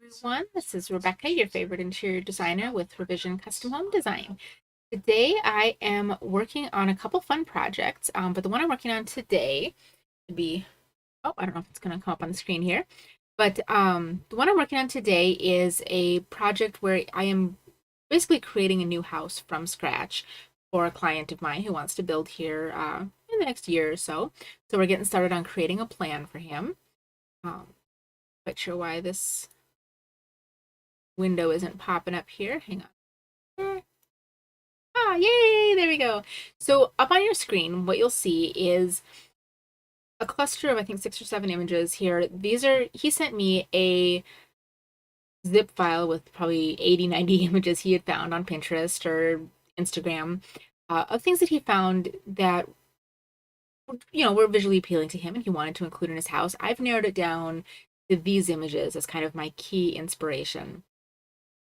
Everyone. This is Rebecca, your favorite interior designer with Revision Custom Home Design. Today I am working on a couple fun projects, but the one I'm working on today would be, oh, I don't know if it's going to come up on the screen here, but the one I'm working on today is a project where I am basically creating a new house from scratch for a client of mine who wants to build here in the next year or so. So we're getting started on creating a plan for him. Quite sure why this window isn't popping up here. Hang on. Yay! There we go. So up on your screen, what you'll see is a cluster of, I think, 6 or 7 images here. He sent me a zip file with probably 80, 90 images he had found on Pinterest or Instagram of things that he found that, were visually appealing to him and he wanted to include in his house. I've narrowed it down to these images as kind of my key inspiration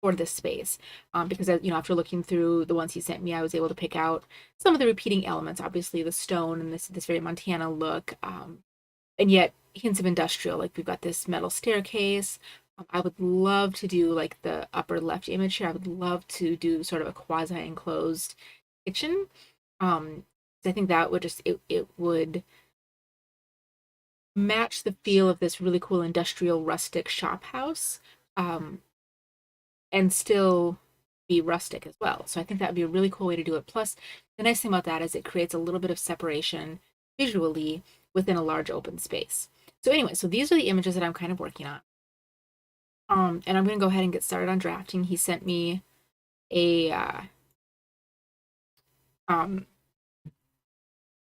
for this space, because after looking through the ones he sent me, I was able to pick out some of the repeating elements. Obviously, the stone and this very Montana look, and yet hints of industrial. Like we've got this metal staircase. I would love to do like the upper left image here. I would love to do sort of a quasi enclosed kitchen. I think that would it would match the feel of this really cool industrial rustic shop house. And still be rustic as well. So I think that would be a really cool way to do it. Plus, the nice thing about that is it creates a little bit of separation visually within a large open space. So anyway, so these are the images that I'm kind of working on. And I'm going to go ahead and get started on drafting. He sent me a kind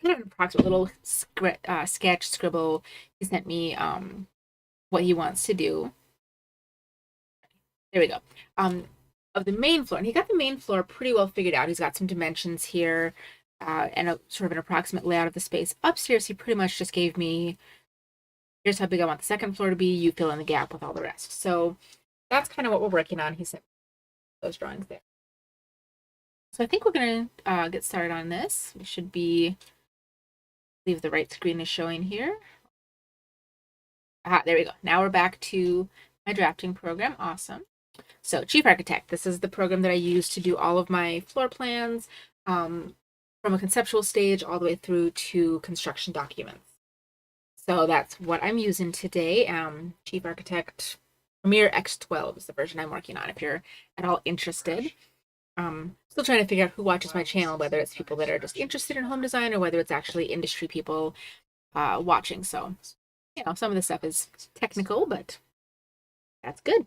of an approximate little sketch scribble. He sent me what he wants to do. There we go. Of the main floor, and he got the main floor pretty well figured out. He's got some dimensions here, and a sort of an approximate layout of the space. Upstairs, he pretty much just gave me, here's how big I want the second floor to be. You fill in the gap with all the rest. So that's kind of what we're working on. He sent those drawings there. So I think we're going to get started on this. We should be, I believe the right screen is showing here. There we go. Now we're back to my drafting program. Awesome. So Chief Architect, this is the program that I use to do all of my floor plans, from a conceptual stage all the way through to construction documents. So that's what I'm using today. Chief Architect Premiere X12 is the version I'm working on if you're at all interested. Still trying to figure out who watches my channel, whether it's people that are just interested in home design or whether it's actually industry people watching. So, some of the stuff is technical, but that's good.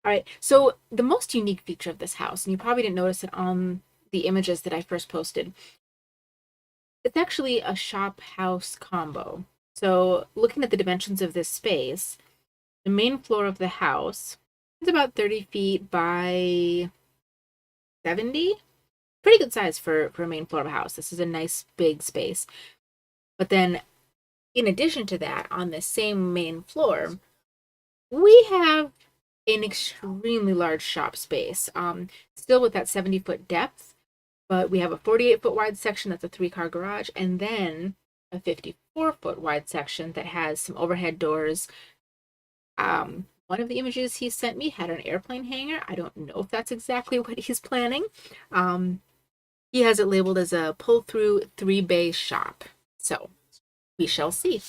All right, so the most unique feature of this house, and you probably didn't notice it on the images that I first posted, it's actually a shop house combo. So looking at the dimensions of this space, the main floor of the house is about 30 feet by 70. Pretty good size for a main floor of a house. This is a nice big space. But then in addition to that, on the same main floor, we have an extremely large shop space, still with that 70-foot depth, but we have a 48-foot wide section that's a 3-car garage, and then a 54-foot wide section that has some overhead doors. One of the images he sent me had an airplane hangar. I don't know if that's exactly what he's planning. He has it labeled as a pull-through 3-bay shop, so we shall see.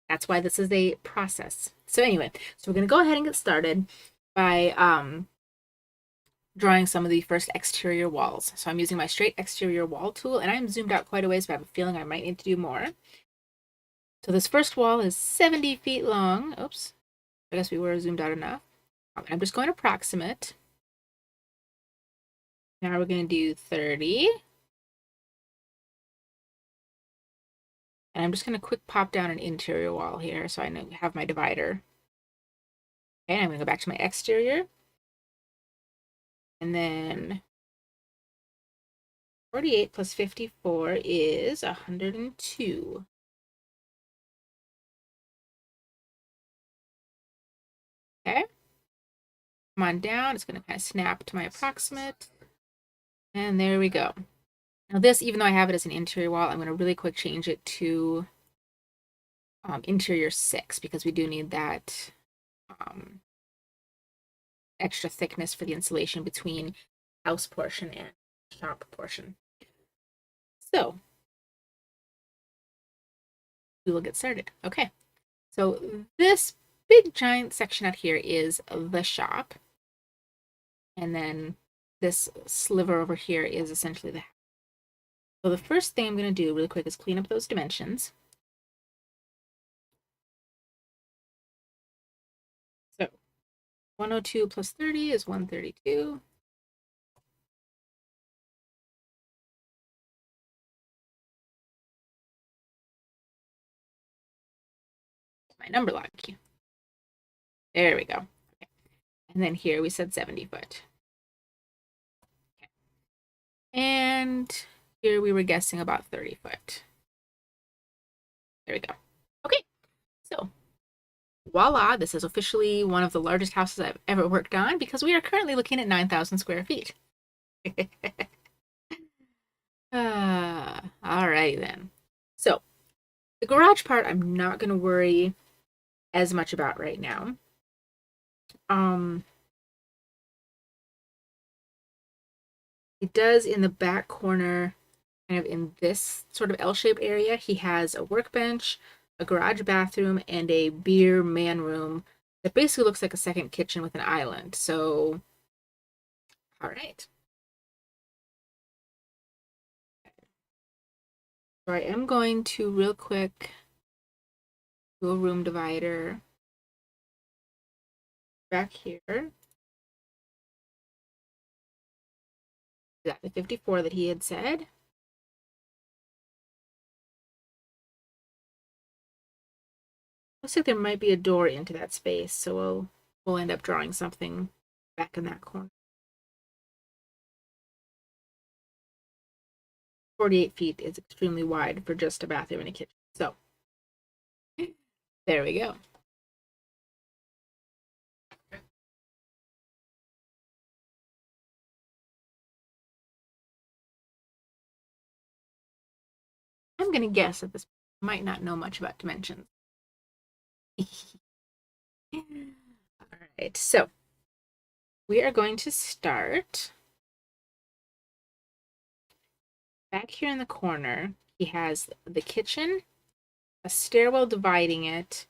That's why this is a process. So anyway, so we're going to go ahead and get started by drawing some of the first exterior walls. So I'm using my straight exterior wall tool, and I'm zoomed out quite a ways, but I have a feeling I might need to do more. So this first wall is 70 feet long. Oops, I guess we were zoomed out enough. I'm just going approximate. Now we're going to do 30. And I'm just going to quick pop down an interior wall here so I have my divider. Okay, I'm going to go back to my exterior. And then 48 plus 54 is 102. Okay. Come on down. It's going to kind of snap to my approximate. And there we go. Now this, even though I have it as an interior wall, I'm going to really quick change it to interior 6 because we do need that extra thickness for the insulation between house portion and shop portion. So we will get started. Okay, so this big giant section out here is the shop, and then this sliver over here is essentially the house. So the first thing I'm going to do really quick is clean up those dimensions. So 102 plus 30 is 132. My number lock key. There we go. Okay. And then here we said 70 foot. Okay. And here we were guessing about 30 foot. There we go. Okay, so voila, this is officially one of the largest houses I've ever worked on because we are currently looking at 9,000 square feet. Alrighty then. So the garage part I'm not going to worry as much about right now. It does in the back corner, kind of in this sort of L-shaped area, he has a workbench, a garage bathroom, and a beer man room that basically looks like a second kitchen with an island. So, all right. So I am going to real quick do a room divider back here. Is that the 54 that he had said? Looks like there might be a door into that space, so we'll end up drawing something back in that corner. 48 feet is extremely wide for just a bathroom and a kitchen. So there we go. I'm going to guess that this might not know much about dimensions. All right, so we are going to start back here in the corner. He has the kitchen, a stairwell dividing it,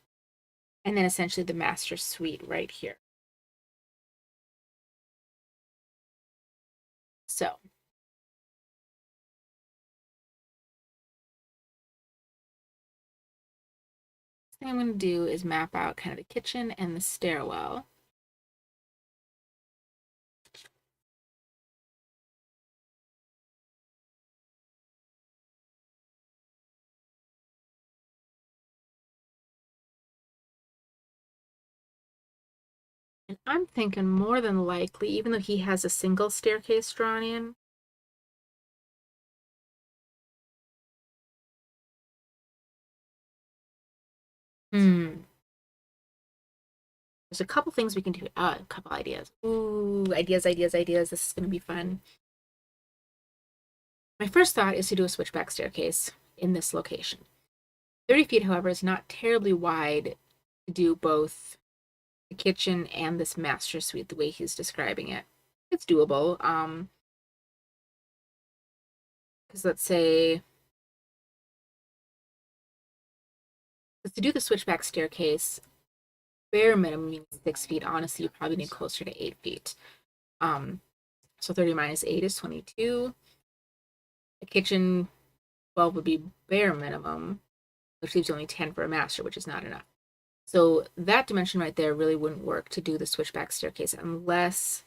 and then essentially the master suite right here. So thing I'm going to do is map out kind of the kitchen and the stairwell. And I'm thinking more than likely, even though he has a single staircase drawn in, there's a couple things we can do. A couple ideas. Ooh, ideas. This is going to be fun. My first thought is to do a switchback staircase in this location. 30 feet, however, is not terribly wide to do both the kitchen and this master suite the way he's describing it. It's doable. Because let's say, to do the switchback staircase, bare minimum means 6 feet. Honestly, you probably need closer to 8 feet. So 30 minus 8 is 22. The kitchen, 12 would be bare minimum, which leaves only 10 for a master, which is not enough. So that dimension right there really wouldn't work to do the switchback staircase unless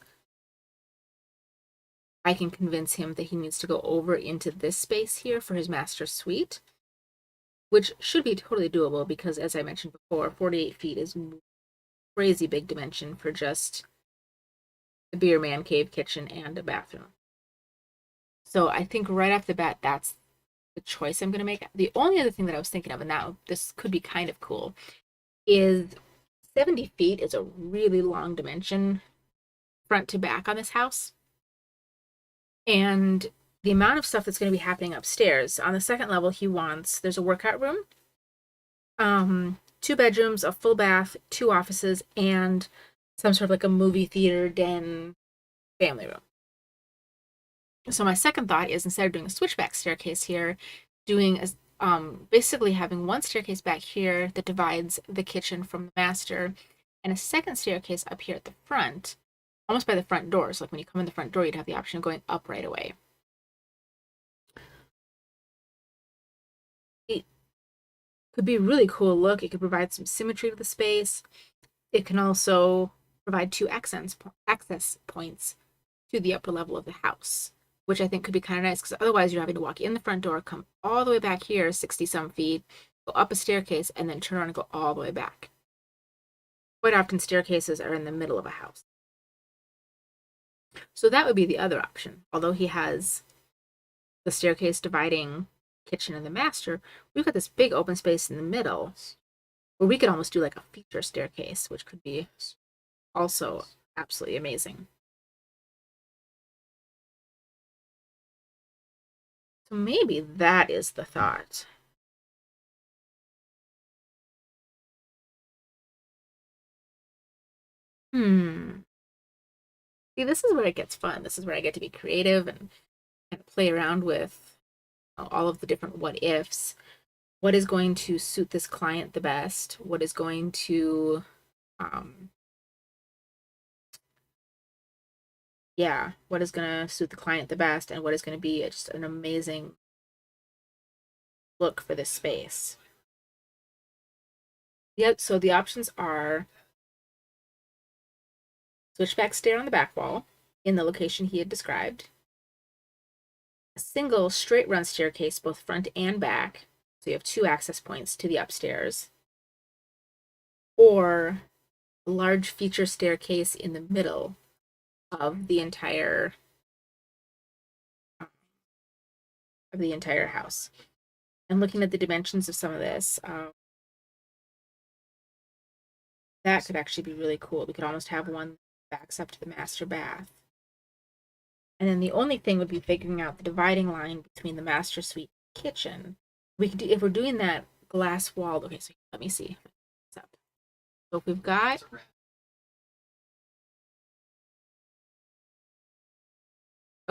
I can convince him that he needs to go over into this space here for his master suite, which should be totally doable because, as I mentioned before, 48 feet is crazy big dimension for just a beer man cave kitchen and a bathroom. So I think right off the bat, that's the choice I'm going to make. The only other thing that I was thinking of, and now this could be kind of cool, is 70 feet is a really long dimension front to back on this house. And the amount of stuff that's going to be happening upstairs, on the second level, there's a workout room, 2 bedrooms, a full bath, 2 offices, and some sort of like a movie theater den family room. So my second thought is, instead of doing a switchback staircase here, doing a basically having one staircase back here that divides the kitchen from the master, and a second staircase up here at the front, almost by the front door. So like when you come in the front door, you'd have the option of going up right away. It could be a really cool look. It could provide some symmetry to the space. It can also provide two access points to the upper level of the house, which I think could be kind of nice, because otherwise you're having to walk in the front door, come all the way back here 60 some feet, go up a staircase, and then turn around and go all the way back. Quite often staircases are in the middle of a house. So that would be the other option. Although he has the staircase dividing kitchen and the master, we've got this big open space in the middle where we could almost do like a feature staircase, which could be also absolutely amazing. So maybe that is the thought. See, this is where it gets fun. This is where I get to be creative and play around with all of the different what ifs. What is going to suit this client the best? What is going to, yeah, what is going to suit the client the best, and what is going to be just an amazing look for this space. Yep, so the options are switchback stair on the back wall in the location he had described, a single straight run staircase, both front and back, so you have two access points to the upstairs, or a large feature staircase in the middle of the entire house. And looking at the dimensions of some of this, that could actually be really cool. We could almost have one that backs up to the master bath. And then the only thing would be figuring out the dividing line between the master suite and kitchen. We could do, if we're doing that glass wall. Okay, so let me see. So if we've got,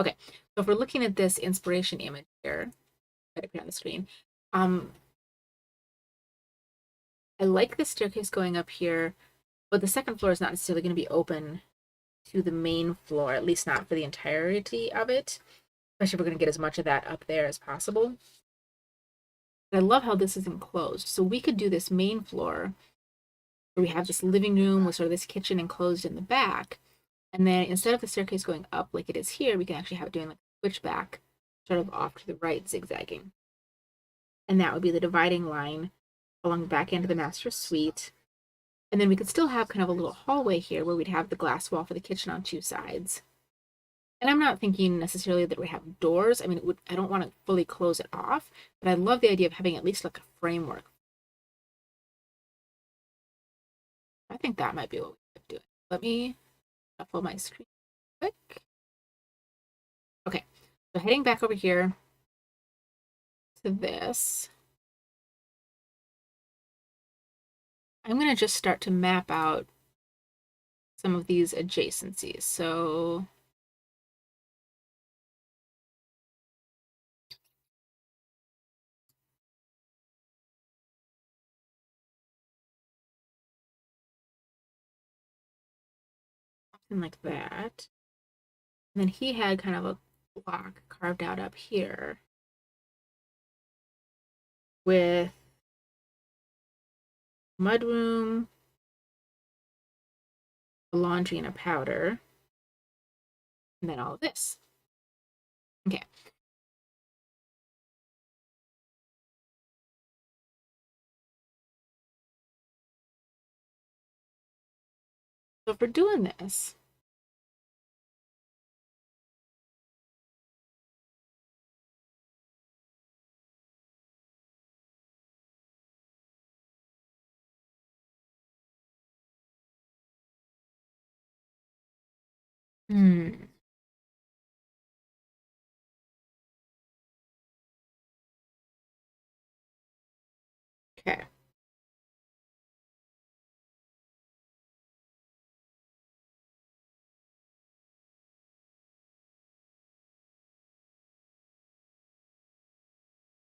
okay, so if we're looking at this inspiration image here, I put it on the screen. I like the staircase going up here, but the second floor is not necessarily going to be open to the main floor, at least not for the entirety of it. Especially if we're going to get as much of that up there as possible. I love how this is enclosed. So we could do this main floor where we have this living room with sort of this kitchen enclosed in the back. And then instead of the staircase going up like it is here, we can actually have it doing like a switchback sort of off to the right, zigzagging. And that would be the dividing line along the back end of the master suite. And then we could still have kind of a little hallway here where we'd have the glass wall for the kitchen on two sides. And I'm not thinking necessarily that we have doors. I mean, I don't want to fully close it off, but I love the idea of having at least like a framework. I think that might be what we could do. Let me shuffle my screen quick. Okay, so heading back over here to this, I'm going to just start to map out some of these adjacencies. So something like that. And then he had kind of a block carved out up here with mudroom, a laundry, and a powder, and then all of this. Okay. So if we're doing this, okay.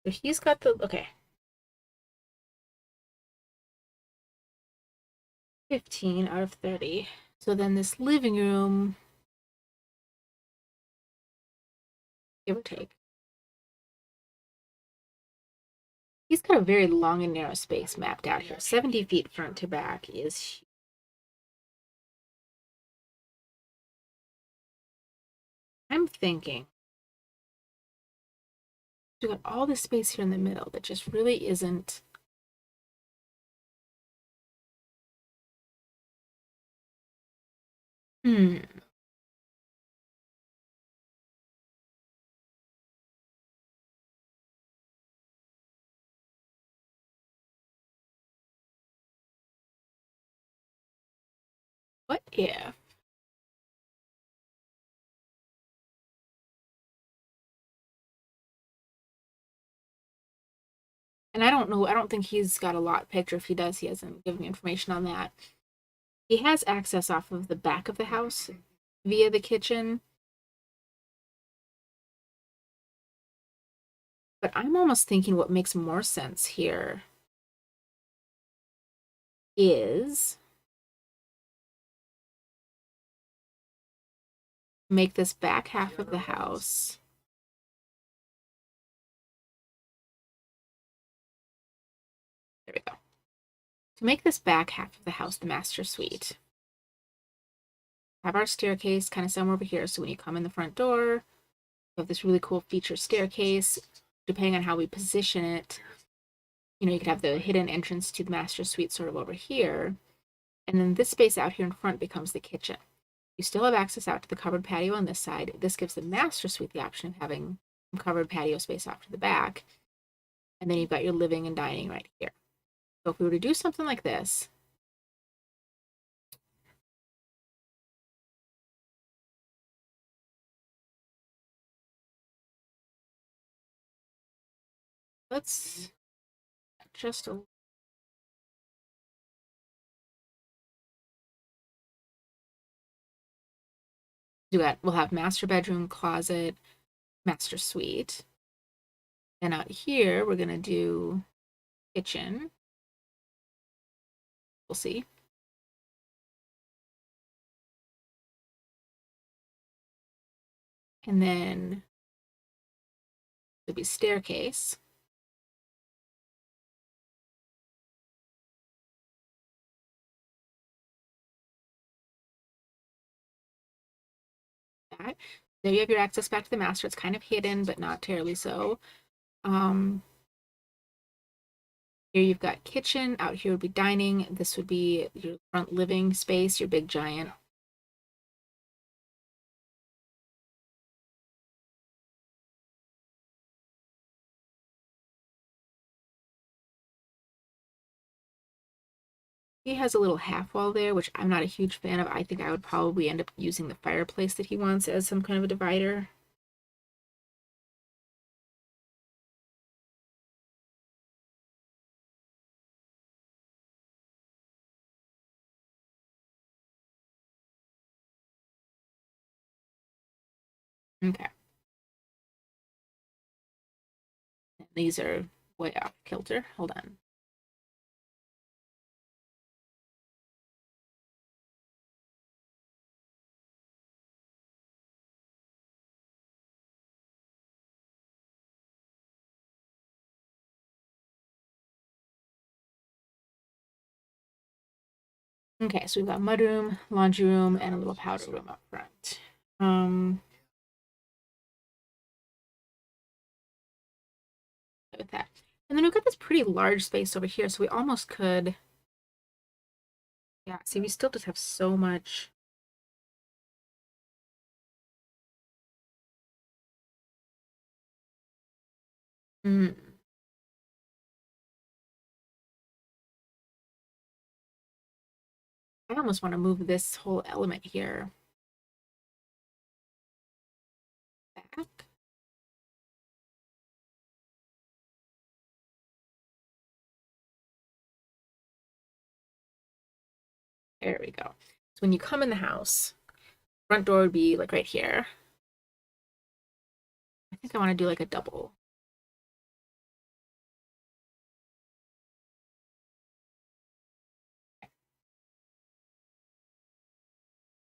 So he's got the, okay, 15 out of 30. So then this living room, give or take. He's got a very long and narrow space mapped out here. 70 feet front to back is huge. I'm thinking we got all this space here in the middle that just really isn't. Hmm. What if? And I don't know, I don't think he's got a lot picked, or if he does, he hasn't given me information on that. He has access off of the back of the house via the kitchen. But I'm almost thinking what makes more sense here is make this back half of the house. There we go. To make this back half of the house the master suite, have our staircase kind of somewhere over here. So when you come in the front door, you have this really cool feature staircase. Depending on how we position it, you know, you could have the hidden entrance to the master suite sort of over here. And then this space out here in front becomes the kitchen. You still have access out to the covered patio on this side. This gives the master suite the option of having some covered patio space off to the back. And then you've got your living and dining right here. So if we were to do something like this, let's just do that. We'll have master bedroom, closet, master suite. And out here, we're going to do kitchen. We'll see. And then there'll be staircase. That. There you have your access back to the master. It's kind of hidden, but not terribly so. Here you've got kitchen. Out here would be dining. This would be your front living space, your big giant. He has a little half wall there, which I'm not a huge fan of. I think I would probably end up using the fireplace that he wants as some kind of a divider. Okay. And these are way off kilter. Hold on. Okay, so we've got mudroom, laundry room, and a little powder room up front. With that. And then we've got this pretty large space over here, so we almost could. Yeah, see, we still just have so much. Mm. I almost want to move this whole element here back. There we go. So when you come in the house, front door would be like right here. I think I want to do like a double.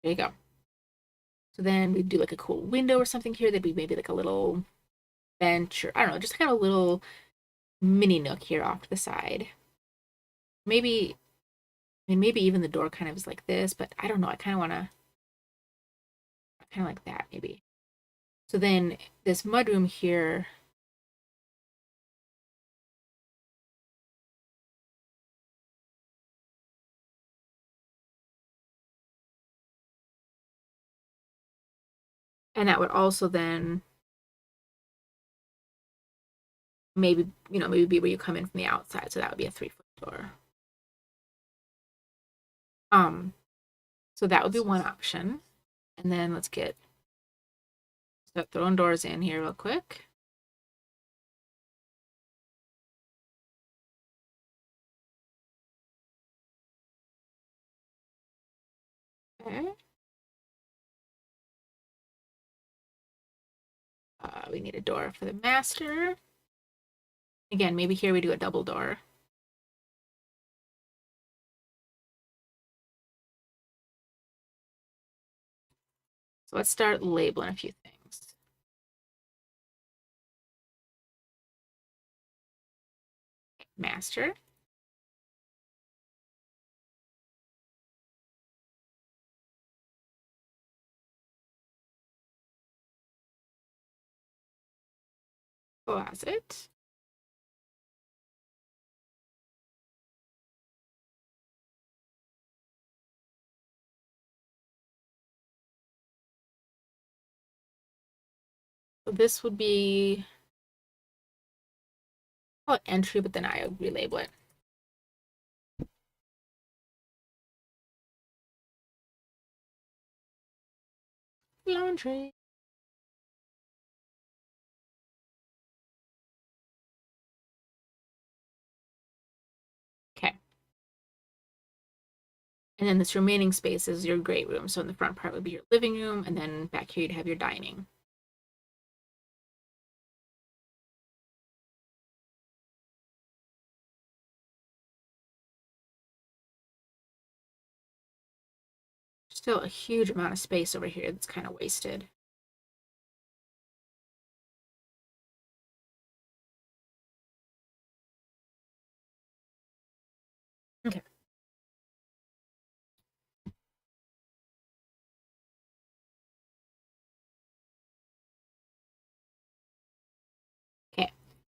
There you go. So then we do like a cool window or something here. There'd be maybe like a little bench or I don't know, just kind of a little mini nook here off to the side. Maybe, I mean, maybe even the door kind of is like this, but I don't know. I kind of want to, kind of like that maybe. So then this mudroom here, and that would also then maybe, maybe be where you come in from the outside. So that would be a 3-foot door. So that would be one option. And then let's start throwing doors in here real quick. Okay. We need a door for the master. Again, maybe here we do a double door. So let's start labeling a few things. Master. Closet. So this would be call it entry, but then I would relabel it. Laundry. Okay. And then this remaining space is your great room. So in the front part would be your living room, and then back here you'd have your dining. Still a huge amount of space over here that's kind of wasted. Okay. Okay.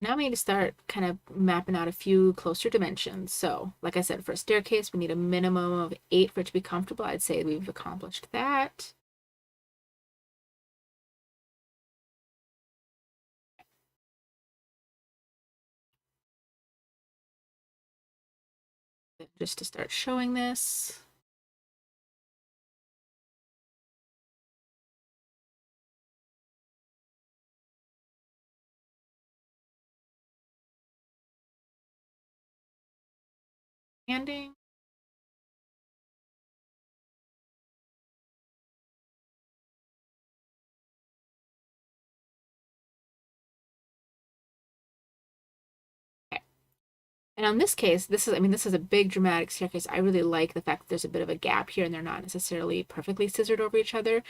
Now we need to start kind of mapping out a few closer dimensions. So, like I said, for a staircase, we need a minimum of 8 for it to be comfortable. I'd say we've accomplished that. Just to start showing this. Landing. Okay. And on this case, this is a big dramatic staircase. I really like the fact that there's a bit of a gap here and they're not necessarily perfectly scissored over each other.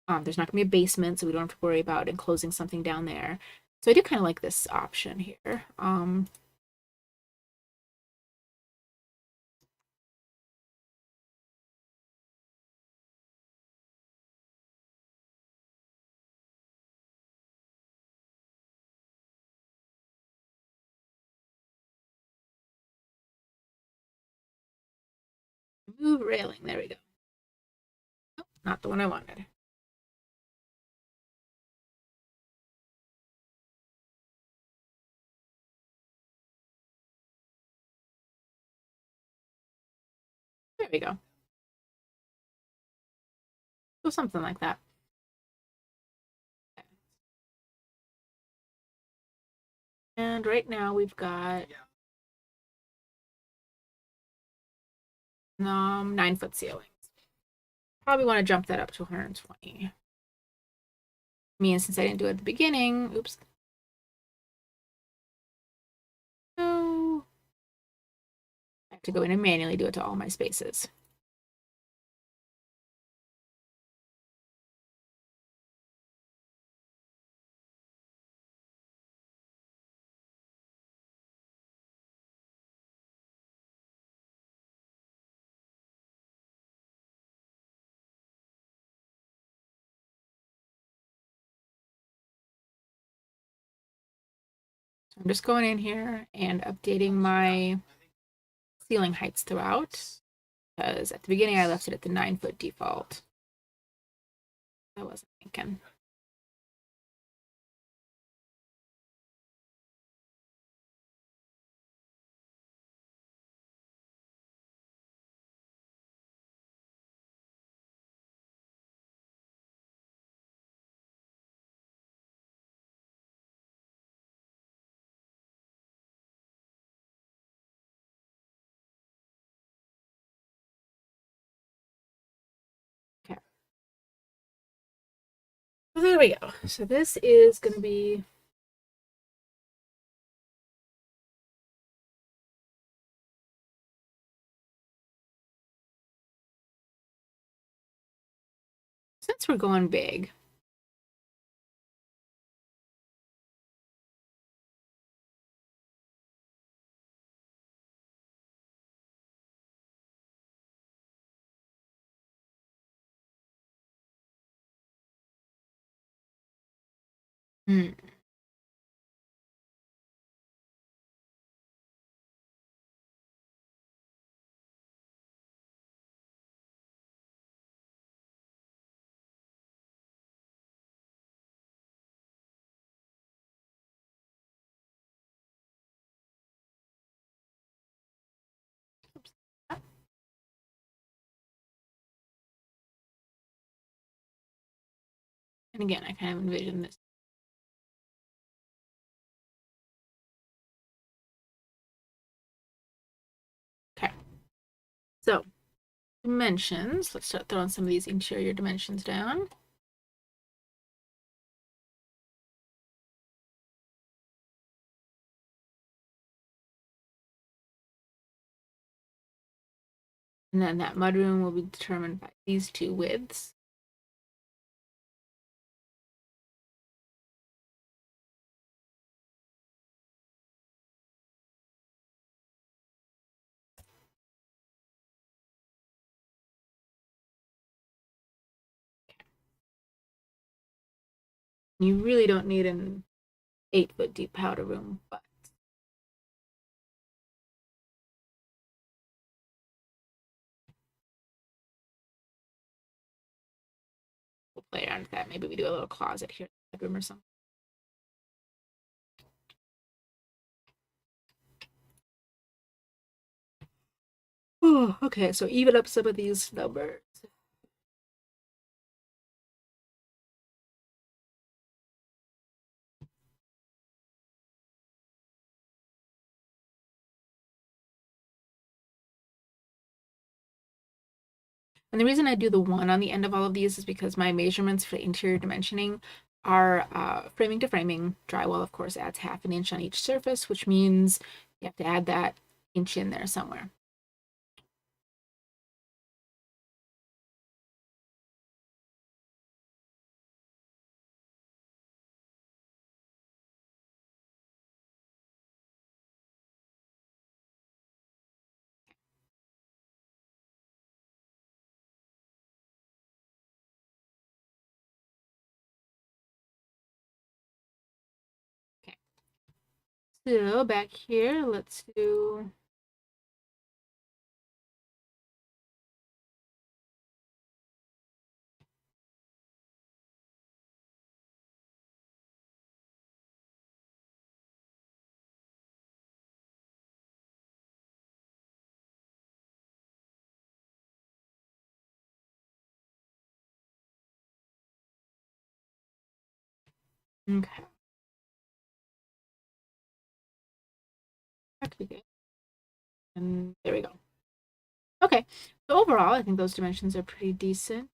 There's not going to be a basement, so we don't have to worry about enclosing something down there. So I do kind of like this option here. Move railing. There we go. Oh, not the one I wanted. There we go. So something like that. And right now we've got 9-foot ceilings. Probably want to jump that up to 120. I mean, since I didn't do it at the beginning, oops. No. I have to go in and manually do it to all my spaces. I'm just going in here and updating my ceiling heights throughout, because at the beginning I left it at the 9-foot default. I wasn't thinking. Okay. So there we go. So this is going to be since we're going big. Hmm. And again, I kind of envision this. Okay. So dimensions. Let's start throwing some of these interior dimensions down. And then that mudroom will be determined by these two widths. You really don't need an 8-foot deep powder room, but we'll play around with that. Maybe we do a little closet here in the bedroom or something. Oh, okay, so even up some of these numbers. And the reason I do the 1 on the end of all of these is because my measurements for interior dimensioning are framing to framing. Drywall, of course, adds 1/2 inch on each surface, which means you have to add that inch in there somewhere. Okay. So back here, let's do okay. That could be good. And there we go. Okay. So overall, I think those dimensions are pretty decent.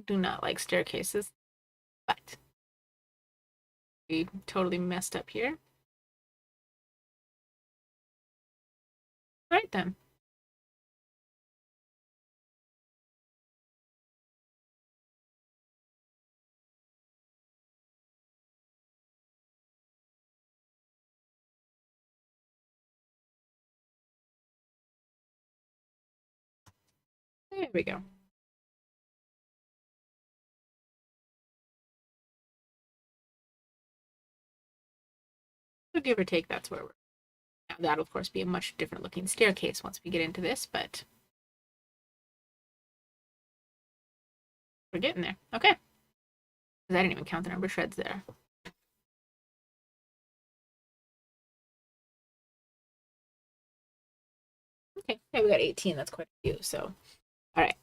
do not like staircases, but we totally messed up here. All right then. There we go. So give or take, that's where we're. Now that'll of course be a much different looking staircase once we get into this, but we're getting there. Okay. I didn't even count the number of shreds there. Okay, yeah, we got 18. That's quite a few. So, all right.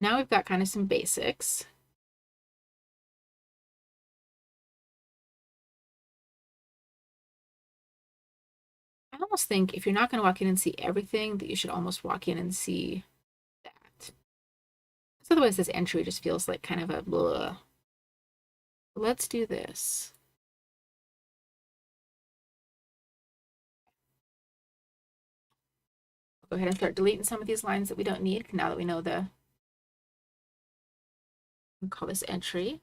Now we've got kind of some basics. I almost think if you're not going to walk in and see everything, that you should almost walk in and see that. Because otherwise, this entry just feels like kind of a blah. Let's do this. Go ahead and start deleting some of these lines that we don't need now that we know the. We'll call this entry.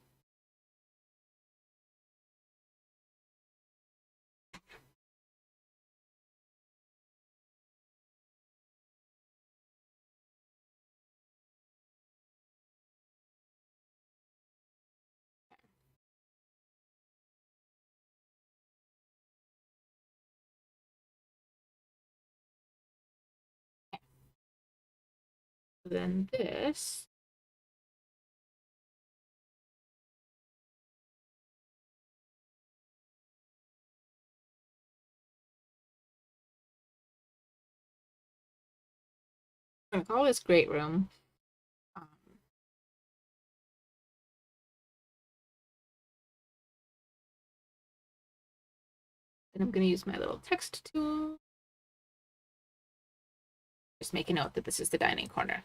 Then this. I'm going to call this great room. Then I'm going to use my little text tool. Just make a note that this is the dining corner.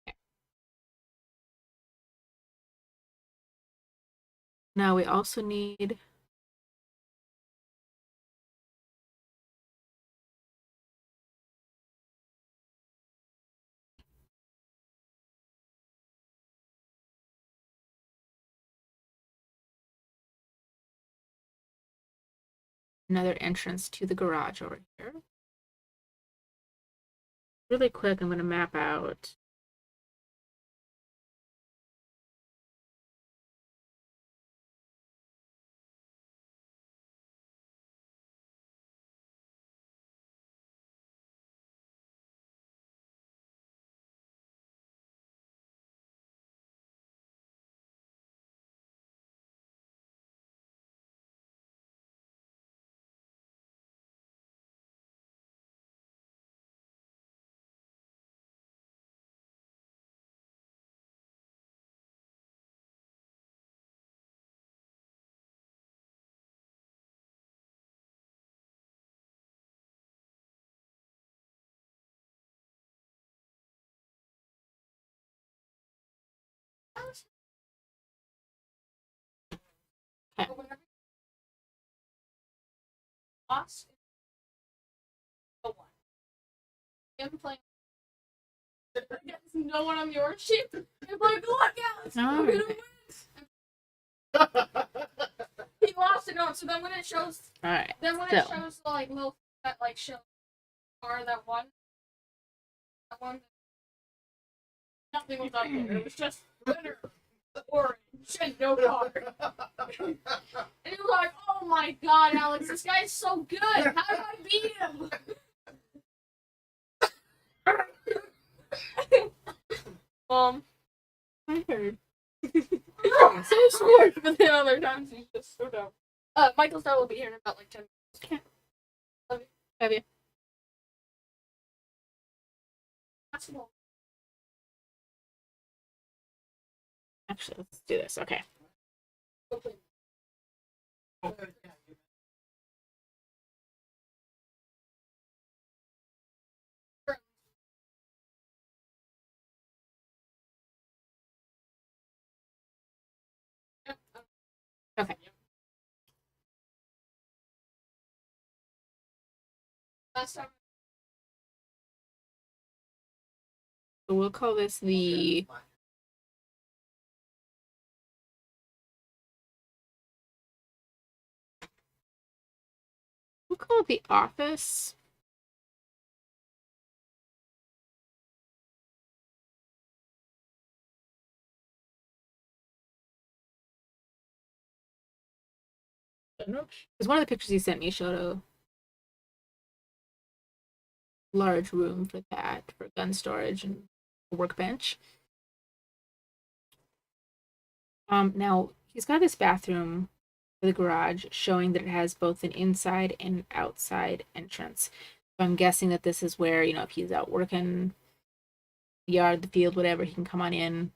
Okay. Now we also need another entrance to the garage over here. Really quick, I'm going to map out no one on your sheep. It's like, look out! Oh. He lost it on, so then when it shows, all right. then when it shows like little that like show or that one, nothing was up there. It was just winner, orange, and no card. And he was like, "Oh my god, Alex, this guy's so good. How do I beat him?" I heard. So smart, but then other times he's just so dumb. Michael Star will be here in about like 10 minutes. Okay. Love you. Love you. Actually, let's do this. Okay. Okay. Last time. So we'll call this the office. Because one of the pictures you sent me showed a large room for that, for gun storage and a workbench. Now he's got this bathroom for the garage showing that it has both an inside and outside entrance. So I'm guessing that this is where, you know, if he's out working the yard, the field, whatever, he can come on in,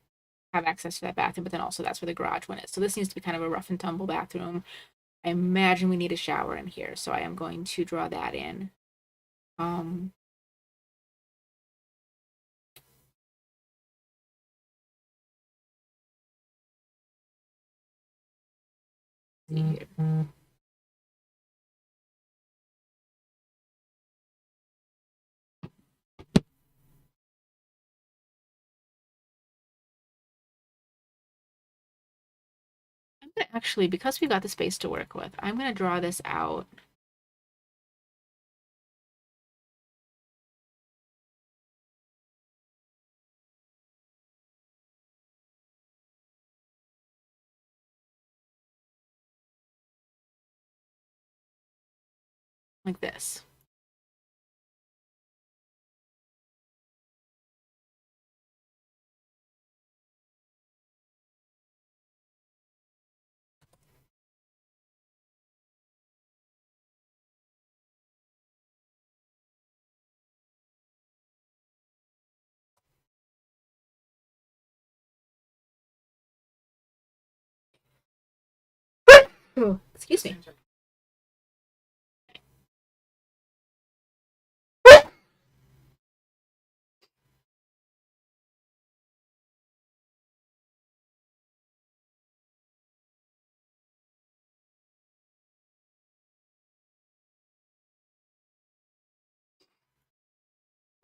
have access to that bathroom, but then also that's where the garage one is. So this needs to be kind of a rough and tumble bathroom. I imagine we need a shower in here, so I am going to draw that in. See here. I'm gonna actually, because we've got the space to work with, I'm gonna draw this out. Like this. Oh, excuse me.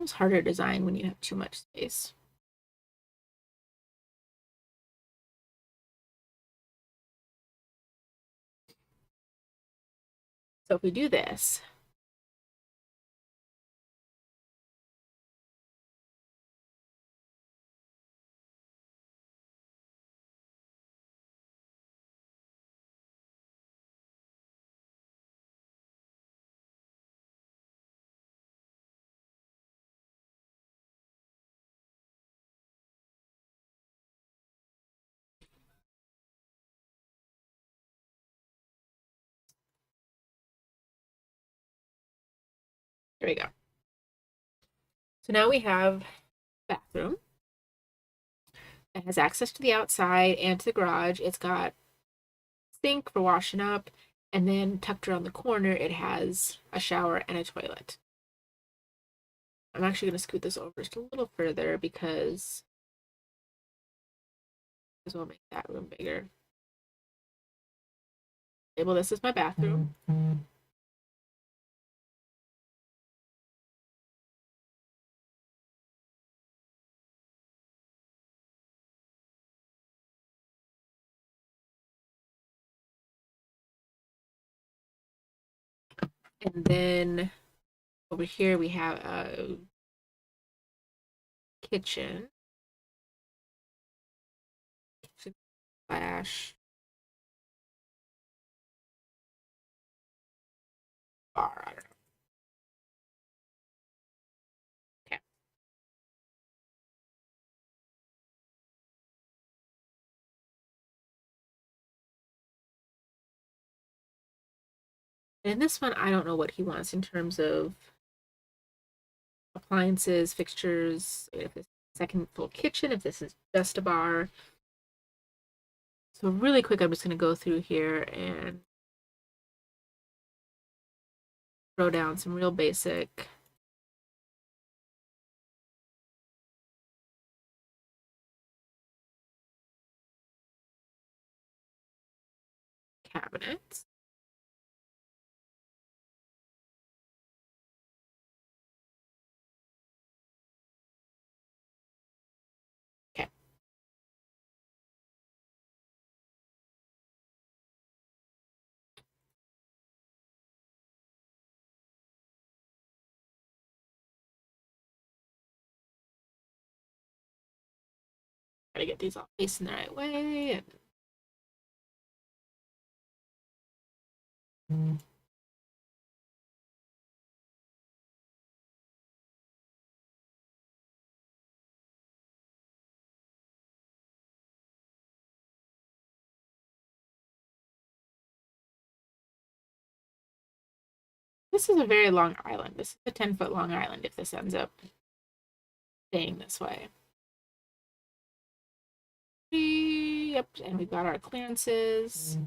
It's harder to design when you have too much space. So if we do this, there we go. So now we have bathroom. It has access to the outside and to the garage. It's got sink for washing up, and then tucked around the corner, it has a shower and a toilet. I'm actually going to scoot this over just a little further because we'll make that room bigger. Okay, well, this is my bathroom. And then over here we have a kitchen. Slash bar. I don't know. Okay. And in this one, I don't know what he wants in terms of appliances, fixtures, if this second full kitchen, if this is just a bar. So really quick, I'm just going to go through here and throw down some real basic cabinets. Okay. Try to get these all facing the right way. This is a very long island. This is a 10-foot long island if this ends up staying this way. Yep, and we've got our clearances.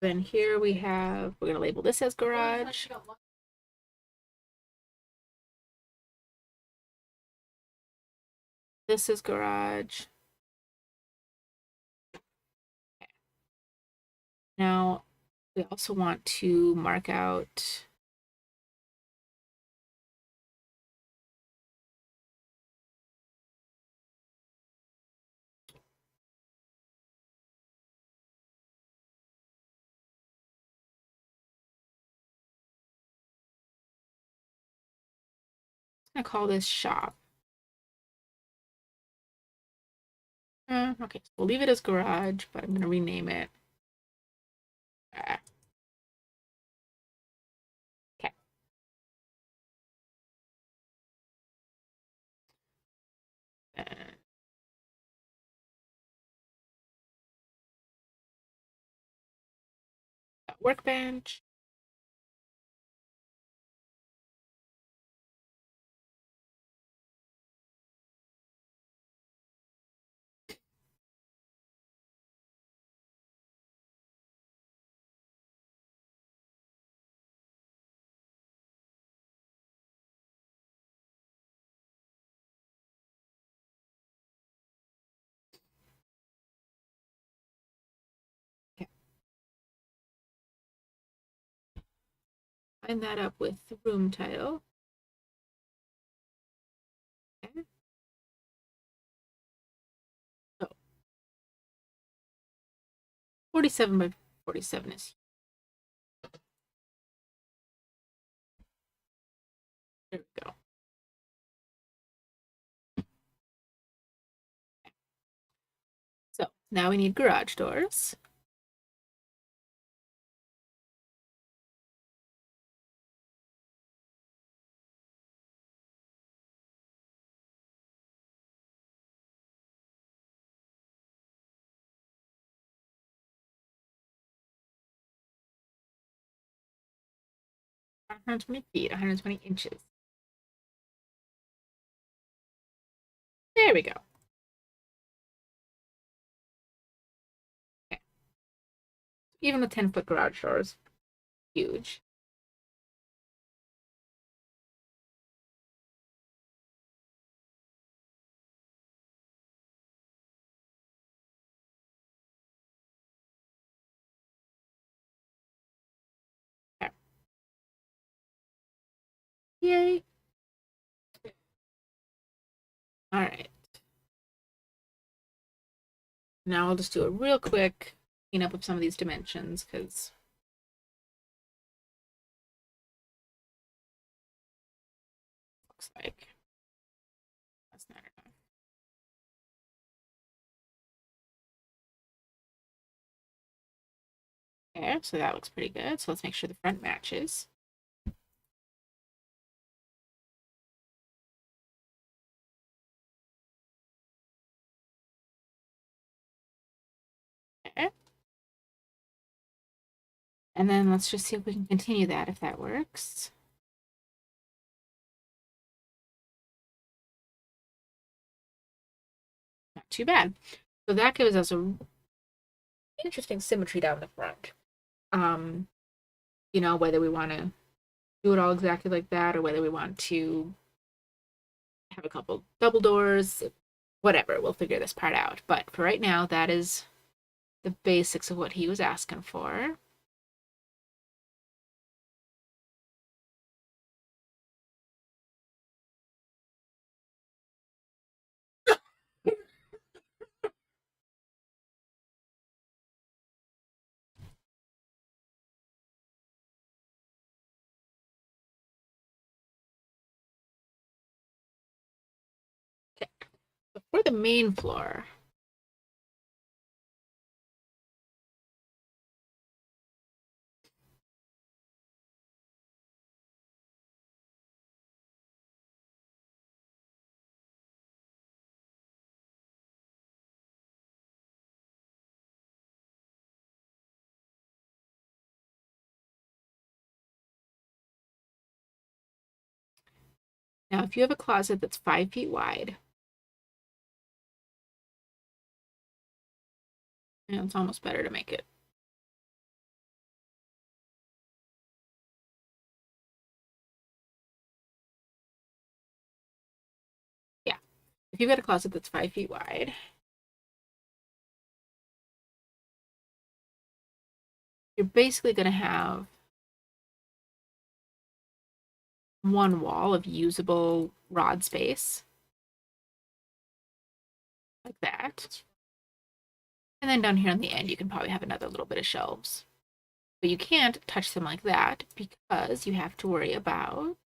Then here we have, we're going to label this as garage. This is garage. Okay. Now, we also want to mark out I'm gonna call this shop. Okay, so we'll leave it as garage, but I'm gonna rename it. Okay. Workbench. Okay. Line that up with the room title. Okay. So 47 by 47 is there we go. So now we need garage doors. One 120 feet, 120 inches. There we go. Okay. Even the 10-foot garage doors, huge. Okay. Yay. All right. Now I'll just do a real quick cleanup of some of these dimensions because looks like that's not enough. Okay, so that looks pretty good. So let's make sure the front matches. Okay. And then let's just see if we can continue that if that works. too bad. So that gives us a interesting symmetry down the front. Whether we want to do it all exactly like that or whether we want to have a couple double doors, whatever, we'll figure this part out. But for right now, that is the basics of what he was asking for. Okay. So for the main floor, now if you have a closet that's 5 feet wide, and it's almost better to make it. Yeah, if you've got a closet that's 5 feet wide, you're basically going to have one wall of usable rod space, like that. And then down here on the end, you can probably have another little bit of shelves. But you can't touch them like that because you have to worry about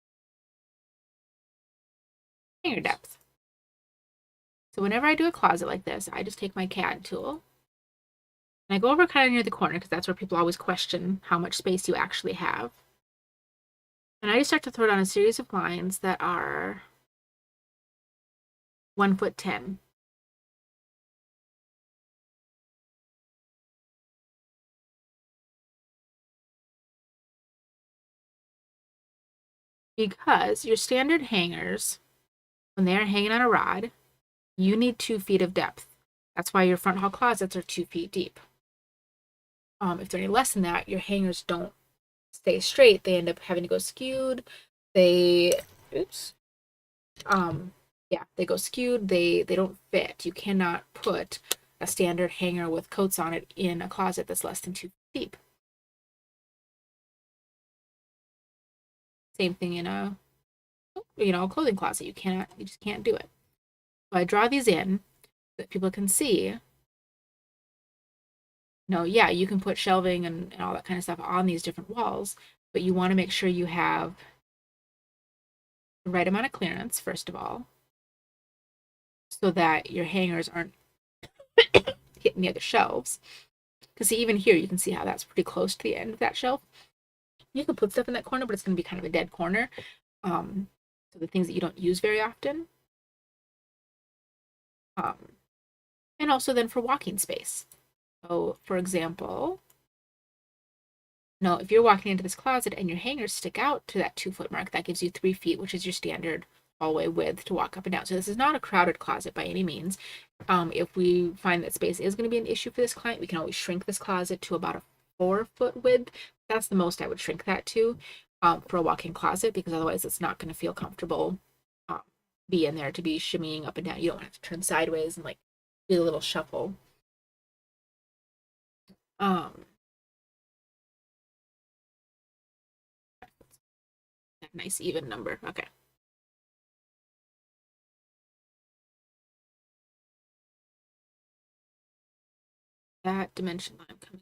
hanger depth. So whenever I do a closet like this, I just take my CAD tool and I go over kind of near the corner because that's where people always question how much space you actually have. And I just start to throw down a series of lines that are 1'10". Because your standard hangers, when they're hanging on a rod, you need 2 feet of depth. That's why your front hall closets are 2 feet deep. If they're any less than that, your hangers don't stay straight. They end up having to go skewed. They, oops, they go skewed. They don't fit. You cannot put a standard hanger with coats on it in a closet that's less than 2 feet deep. Same thing in a clothing closet. You just can't do it. So I draw these in so that people can see. Yeah, you can put shelving and all that kind of stuff on these different walls, but you want to make sure you have the right amount of clearance, first of all, so that your hangers aren't hitting the other shelves. Because even here, you can see how that's pretty close to the end of that shelf. You can put stuff in that corner, but it's going to be kind of a dead corner. So the things that you don't use very often. And also then for walking space. So for example, if you're walking into this closet and your hangers stick out to that 2-foot mark, that gives you 3 feet, which is your standard hallway width to walk up and down. So this is not a crowded closet by any means. If we find that space is going to be an issue for this client, we can always shrink this closet to about a 4-foot width. That's the most I would shrink that to for a walk-in closet, because otherwise it's not going to feel comfortable be in there to be shimmying up and down. You don't have to turn sideways and like do a little shuffle. That nice even number. Okay. That dimension line coming.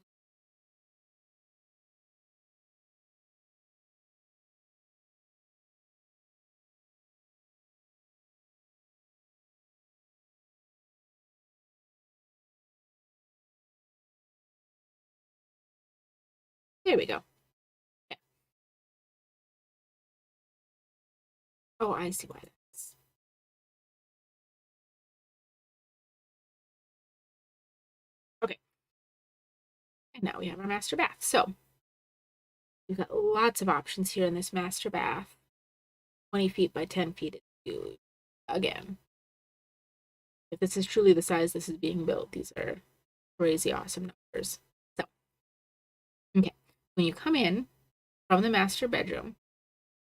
There we go. Yeah. Oh, I see why that's. Okay. And now we have our master bath. So we've got lots of options here in this master bath. 20 feet by 10 feet is huge. Again. If this is truly the size this is being built, these are crazy awesome numbers. So, okay, when you come in from the master bedroom,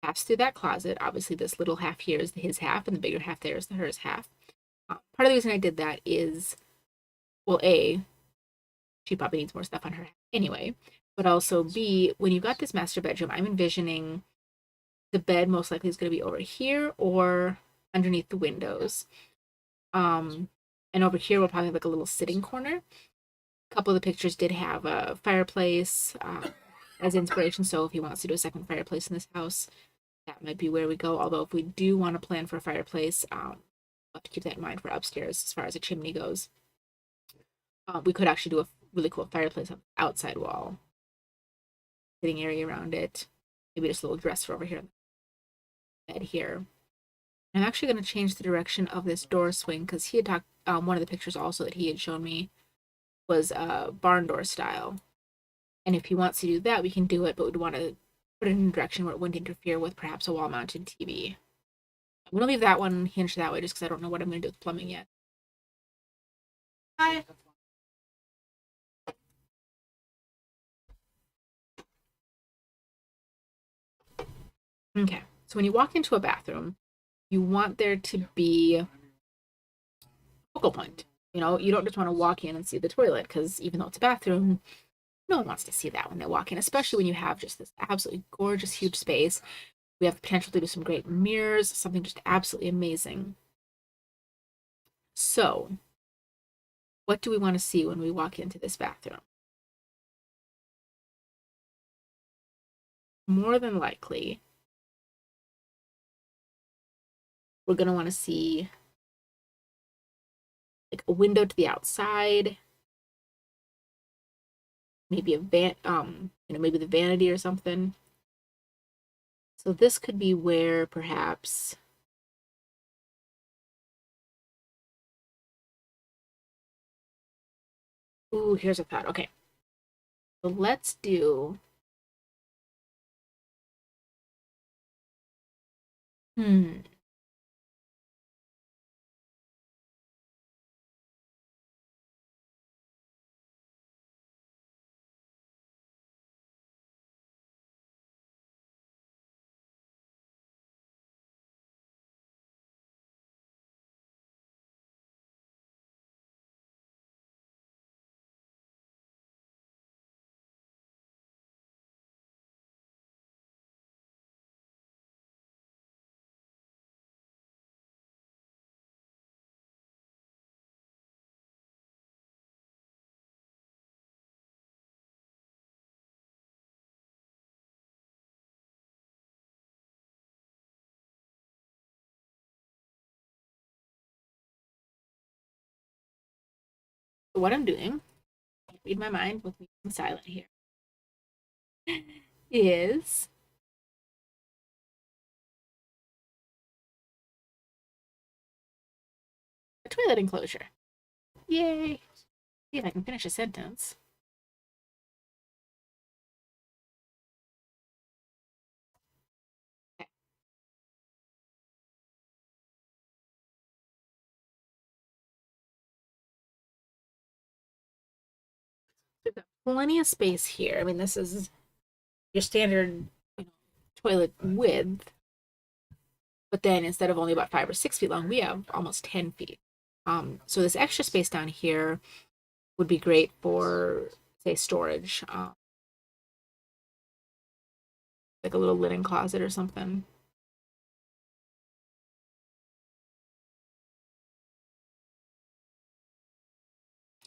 pass through that closet. Obviously, this little half here is his half, and the bigger half there is the hers half. Part of the reason I did that is, well, A, she probably needs more stuff on her anyway, but also B, when you've got this master bedroom, I'm envisioning the bed most likely is going to be over here or underneath the windows. And over here we'll probably have like a little sitting corner. A couple of the pictures did have a fireplace as inspiration, so if he wants to do a second fireplace in this house, that might be where we go. Although if we do want to plan for a fireplace, we'll have to keep that in mind for upstairs as far as a chimney goes. We could actually do a really cool fireplace on the outside wall, sitting area around it, maybe just a little dresser over here, bed here. I'm actually going to change the direction of this door swing because he had talked, one of the pictures also that he had shown me was barn door style. And if he wants to do that, we can do it, but we'd want to put it in a direction where it wouldn't interfere with perhaps a wall mounted TV. I'm going to leave that one hinged that way just because I don't know what I'm going to do with plumbing yet. Hi. Okay, so when you walk into a bathroom, you want there to be a focal point. You know, you don't just want to walk in and see the toilet because even though it's a bathroom, no one wants to see that when they walk in, especially when you have just this absolutely gorgeous, huge space. We have the potential to do some great mirrors, something just absolutely amazing. So, what do we want to see when we walk into this bathroom? More than likely, we're going to want to see like a window to the outside, maybe a maybe the vanity or something. So this could be where perhaps ooh, here's a thought. Okay. So let's do hmm. What I'm doing, read my mind with me being silent here, is a toilet enclosure. Yay! See if I can finish a sentence. Okay. We've got plenty of space here. I mean, this is your standard, you know, toilet width, but then instead of only about 5 or 6 feet long, we have almost 10 feet. So this extra space down here would be great for, say, storage, like a little linen closet or something.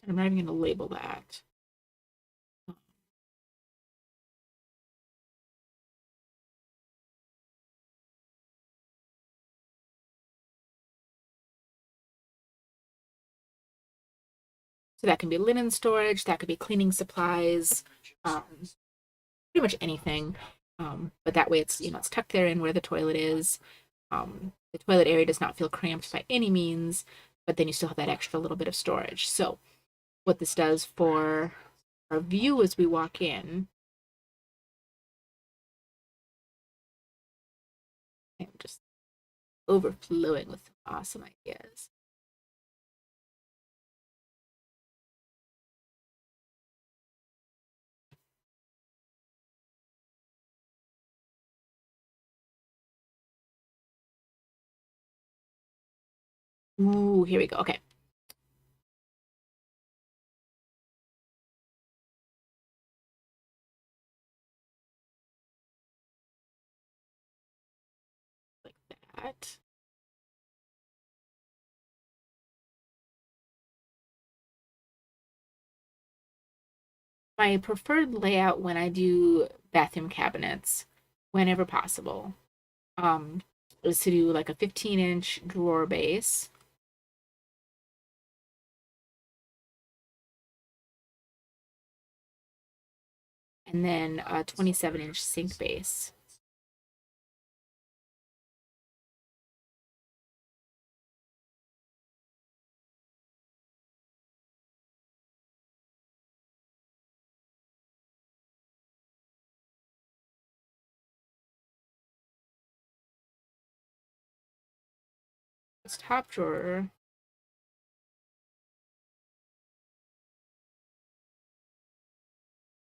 I'm not even going to label that. So that can be linen storage, that could be cleaning supplies, pretty much anything. But that way it's, you know, it's tucked there in where the toilet is. The toilet area does not feel cramped by any means, but then you still have that extra little bit of storage. So what this does for our view as we walk in, I'm just overflowing with awesome ideas. Ooh, here we go. Okay. Like that. My preferred layout when I do bathroom cabinets, whenever possible, um, is to do like a 15-inch drawer base. And then a 27-inch sink base. This top drawer.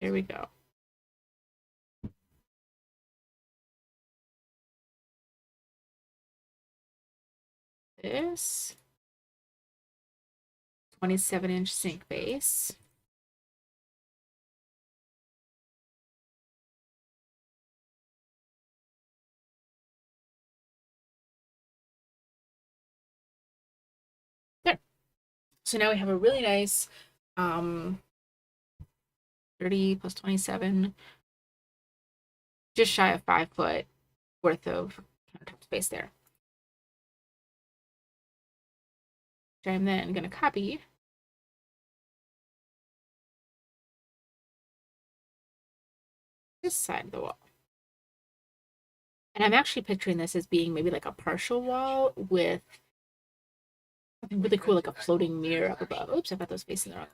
There we go. This 27-inch sink base. There. So now we have a really nice 30 plus 27, just shy of 5 foot worth of countertop space there. Which I'm then going to copy this side of the wall. And I'm actually picturing this as being maybe like a partial wall with something really cool, like a floating mirror up above. Oops, I got those facing the wrong.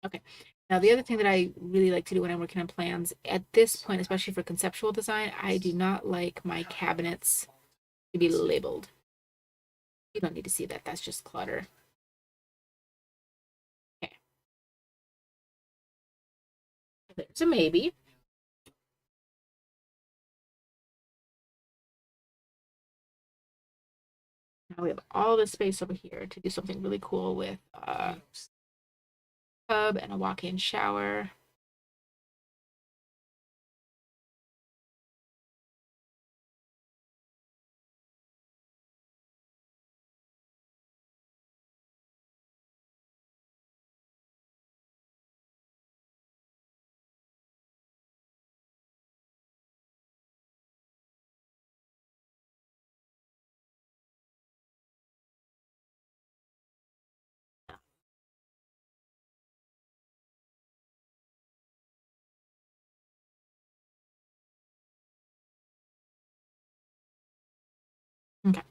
Okay. Now, the other thing that I really like to do when I'm working on plans, at this point, especially for conceptual design, I do not like my cabinets to be labeled. You don't need to see that. That's just clutter. Okay. There's a maybe. Now we have all this space over here to do something really cool with a tub and a walk-in shower. Okay.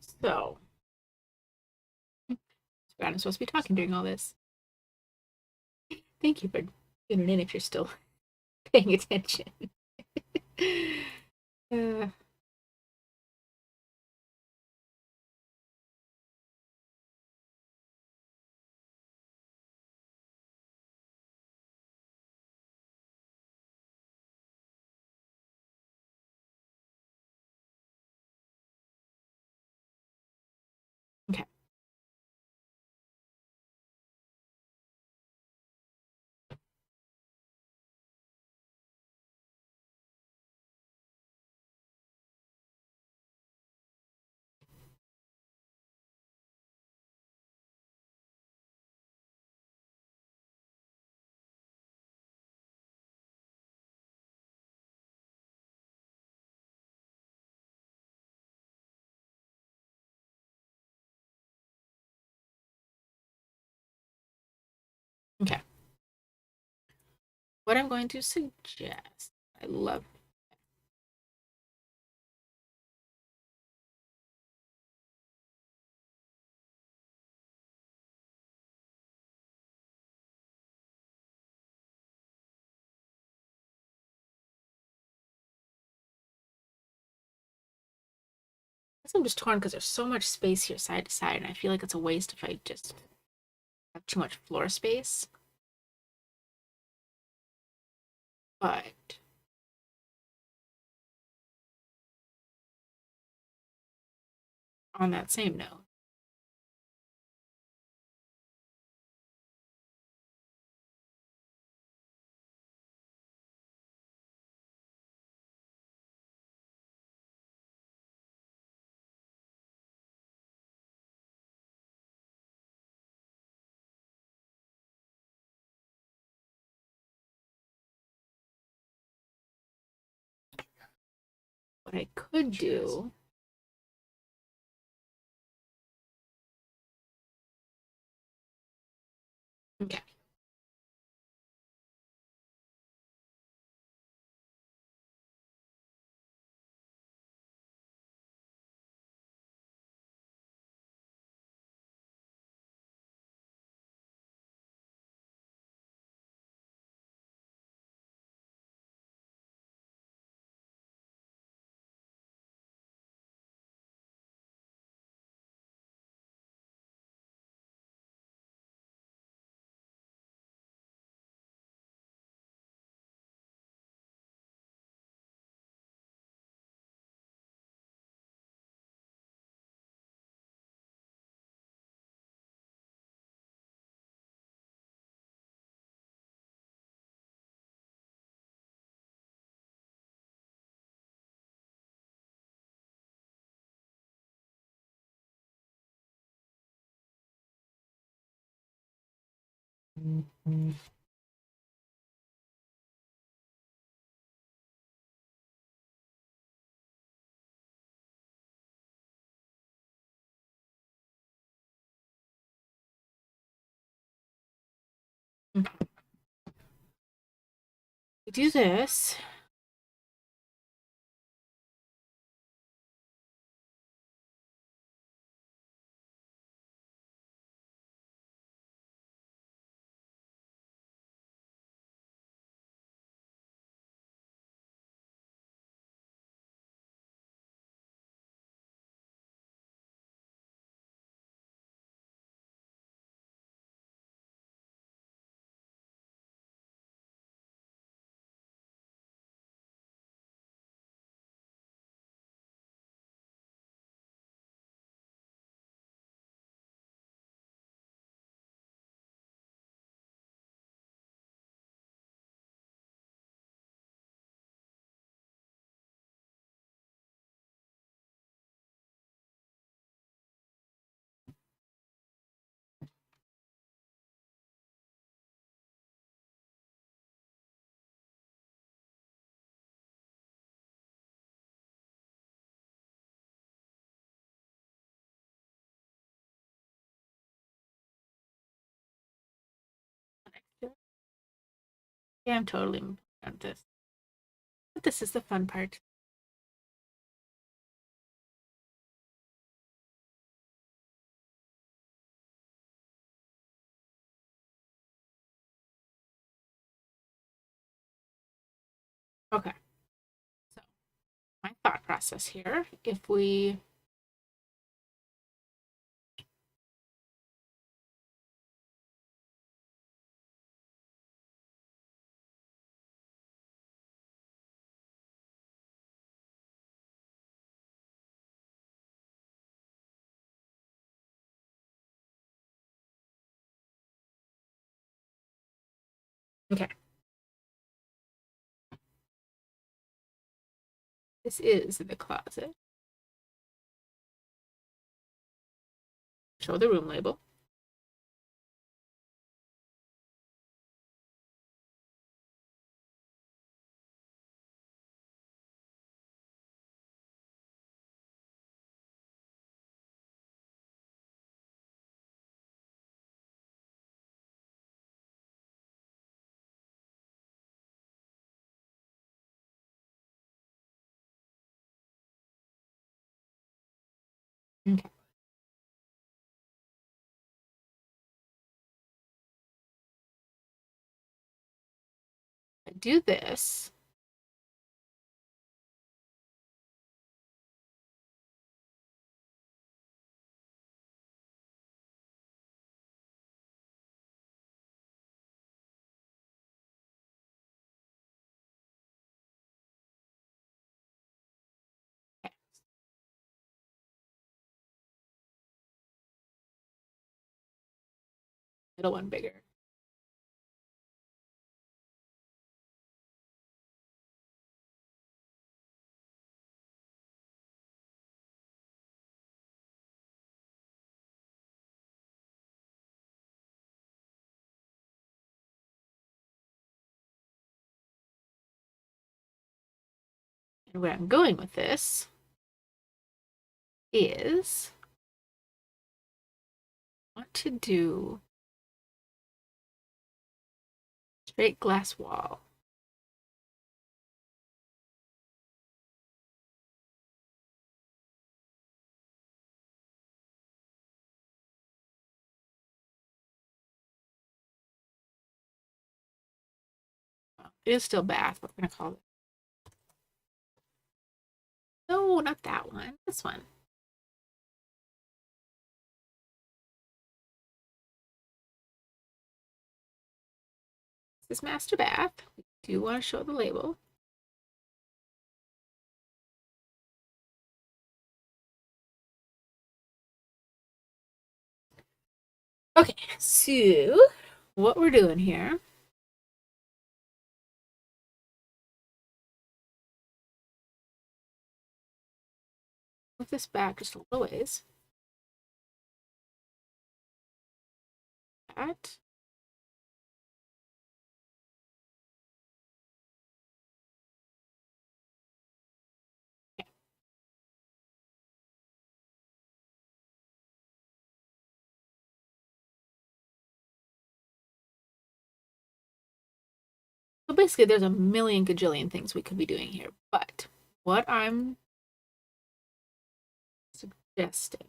So, I'm supposed to be talking during all this. Thank you for tuning in if you're still paying attention. uh, okay. what I'm going to suggest. I love I guess I'm just torn because there's so much space here side to side, and I feel like it's a waste if I just have too much floor space. But on that same note, what I could do okay. We do this. Yeah, I'm totally on this. But this is the fun part. Okay. So my thought process here, if we okay. This is the closet. Show the room label. Okay. Do this. Okay. Middle one bigger. And where I'm going with this is I want to do straight glass wall. It is still bath, but we're gonna call it. No, not that one. This one. This is master bath. We do want to show the label. Okay, so what we're doing here move this back just a little ways. That. Okay. So basically, there's a million gajillion things we could be doing here, but what I'm suggesting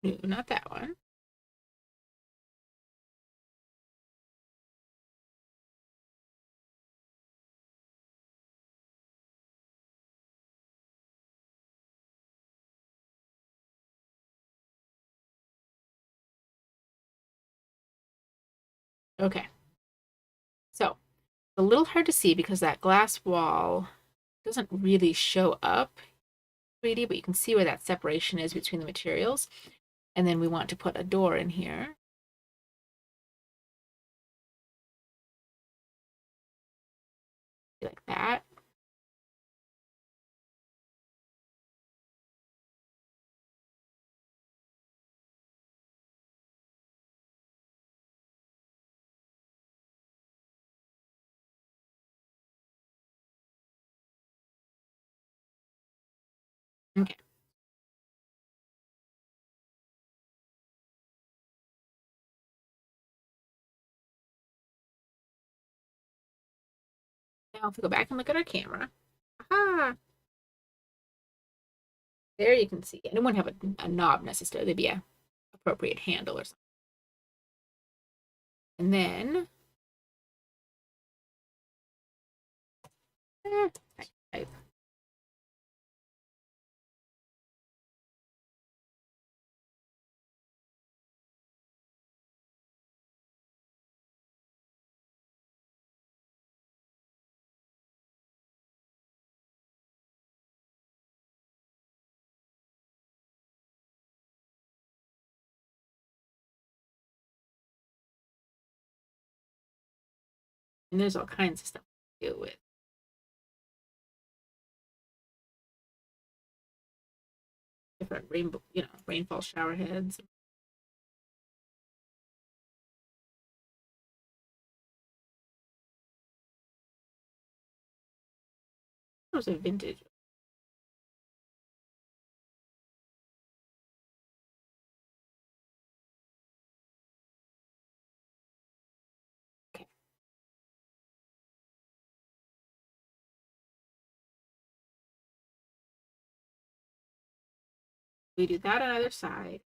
no, not that one. Okay. So it's a little hard to see because that glass wall doesn't really show up 3D, but you can see where that separation is between the materials. And then we want to put a door in here. Like that. Okay. Now if we go back and look at our camera, aha, there you can see. And it wouldn't have a knob necessarily, there'd be a appropriate handle or something. And then type. And there's all kinds of stuff to deal with. different rainbow, rainfall shower heads. Those are vintage. Okay. We do that on either side.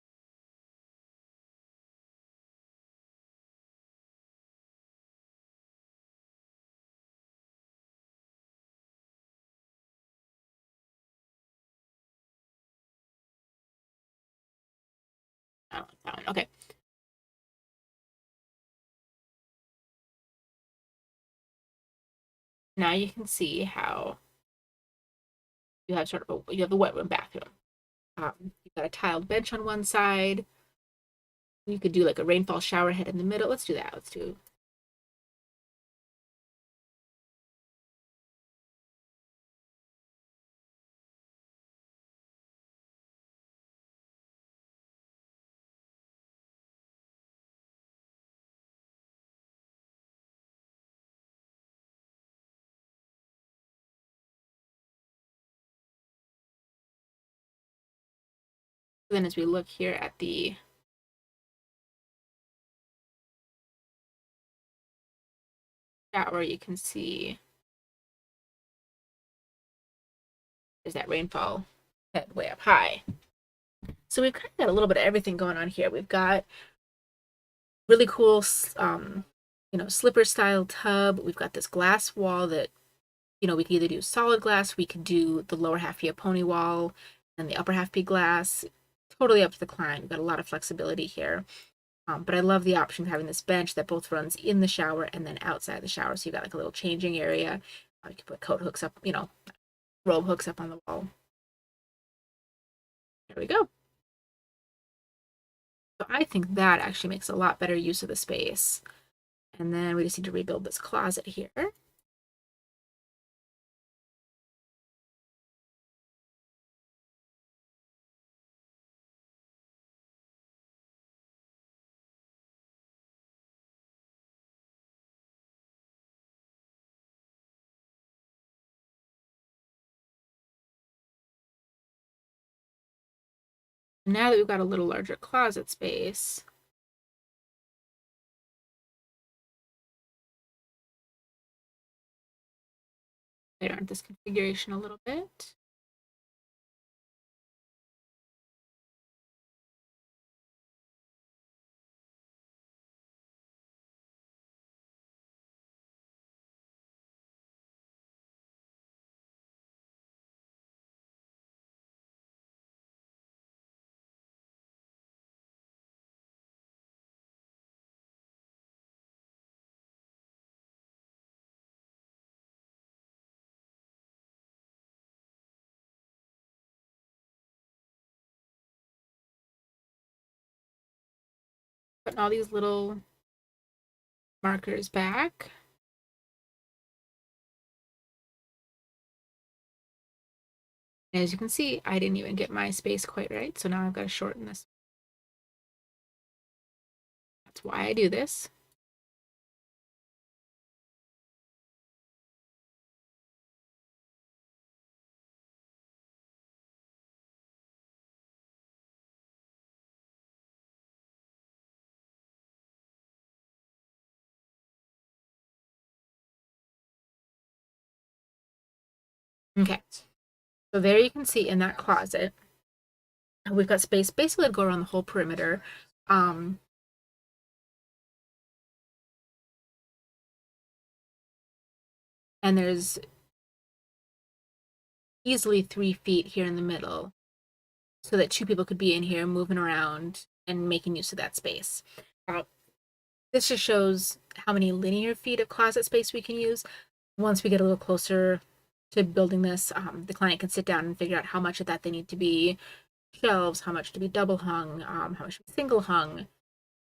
I don't like that one. Okay. Now you can see how you have the wet room bathroom. You've got a tiled bench on one side. You could do like a rainfall shower head in the middle. Let's do that. Let's do. Then as we look here at the shower, you can see there's that rainfall head way up high. So we've kind of got a little bit of everything going on here. We've got really cool, slipper style tub. We've got this glass wall that, we could either do solid glass, we could do the lower half be a pony wall, and the upper half be glass. Totally up to the client. We've got a lot of flexibility here. But I love the option of having this bench that both runs in the shower and then outside the shower. So you've got like a little changing area. You can put coat hooks up, robe hooks up on the wall. There we go. So I think that actually makes a lot better use of the space. And then we just need to rebuild this closet here. Now that we've got a little larger closet space, later on this configuration a little bit. Putting all these little markers back. And as you can see, I didn't even get my space quite right, so now I've got to shorten this. That's why I do this. Okay, so there you can see in that closet, we've got space basically to go around the whole perimeter. And there's easily 3 feet here in the middle so that 2 people could be in here moving around and making use of that space. This just shows how many linear feet of closet space we can use. Once we get a little closer to building this, the client can sit down and figure out how much of that they need to be shelves, how much to be double hung, how much to be single hung,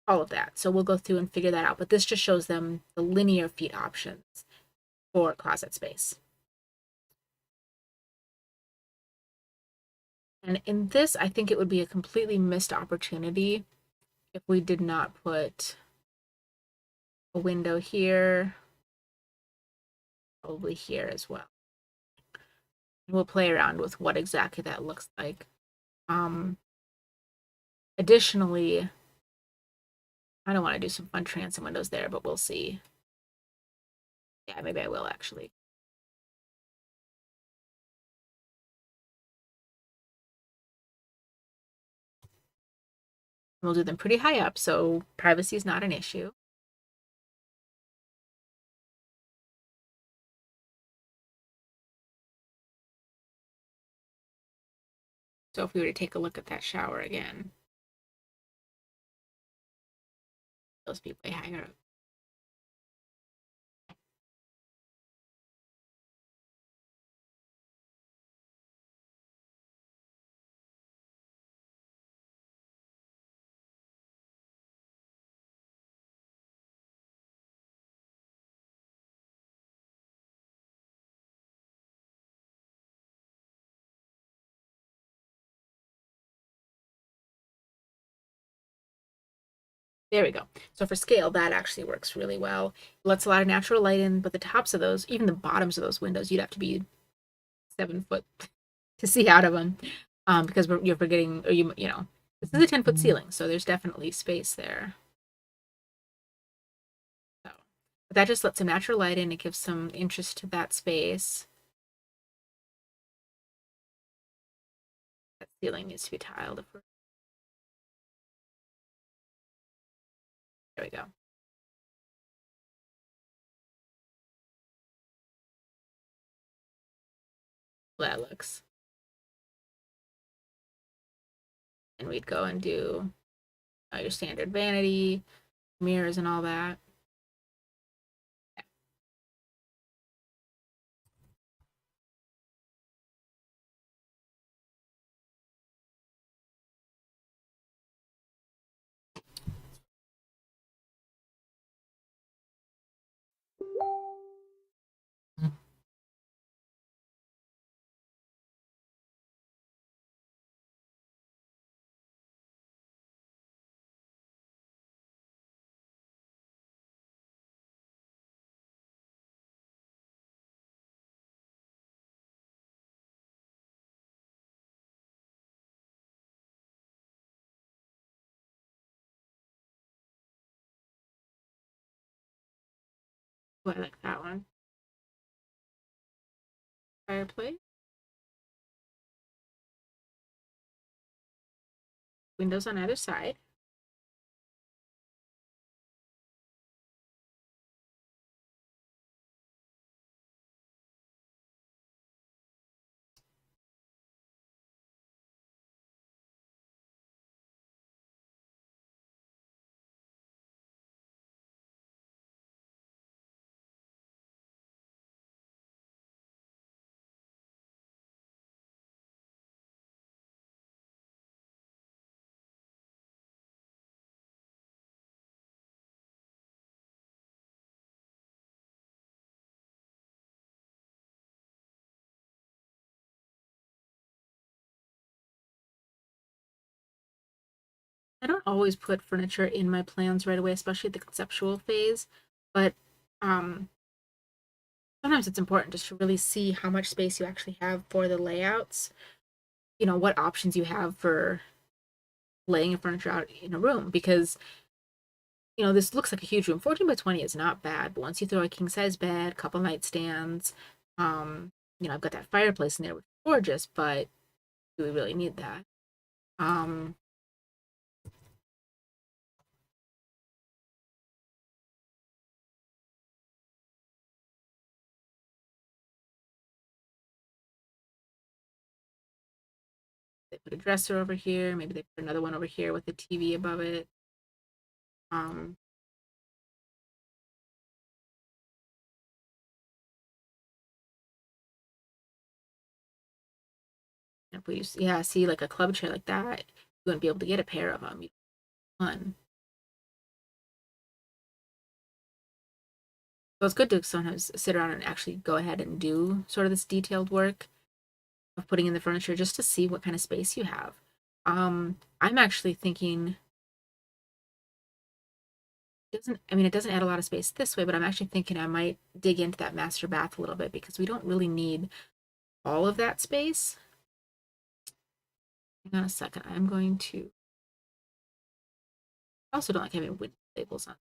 all of that. So we'll go through and figure that out. But this just shows them the linear feet options for closet space. And in this, I think it would be a completely missed opportunity if we did not put a window here, probably here as well. We'll play around with what exactly that looks like. Additionally, I don't want to do some fun transom windows there, but we'll see. Yeah, maybe I will actually. We'll do them pretty high up, so privacy is not an issue. So if we were to take a look at that shower again, those be way higher up. There we go. So for scale, that actually works really well. It lets a lot of natural light in, but the tops of those, even the bottoms of those windows, you'd have to be 7 foot to see out of them, because you're forgetting, or you know, this is a 10-foot ceiling, so there's definitely space there. So, but that just lets some natural light in. It gives some interest to that space. That ceiling needs to be tiled. There we go. That looks. And we'd go and do your standard vanity, mirrors, and all that. Oh, I like that one. Fireplace. Windows on either side. I don't always put furniture in my plans right away, especially at the conceptual phase, but um, sometimes it's important just to really see how much space you actually have for the layouts. You know, what options you have for laying furniture out in a room, because this looks like a huge room. 14 by 20 is not bad, but once you throw a king size bed, couple nightstands, um, I've got that fireplace in there, which is gorgeous, but do we really need that? Um, they put a dresser over here, maybe they put another one over here with a TV above it. Um, if we use, yeah, see like a club chair like that, you wouldn't be able to get a pair of them. One. So it's good to sometimes sit around and actually go ahead and do sort of this detailed work. of putting in the furniture just to see what kind of space you have. I'm actually thinking it doesn't add a lot of space this way, but I'm actually thinking I might dig into that master bath a little bit because we don't really need all of that space. Hang on a second. I'm going to. I also don't like having window labels on.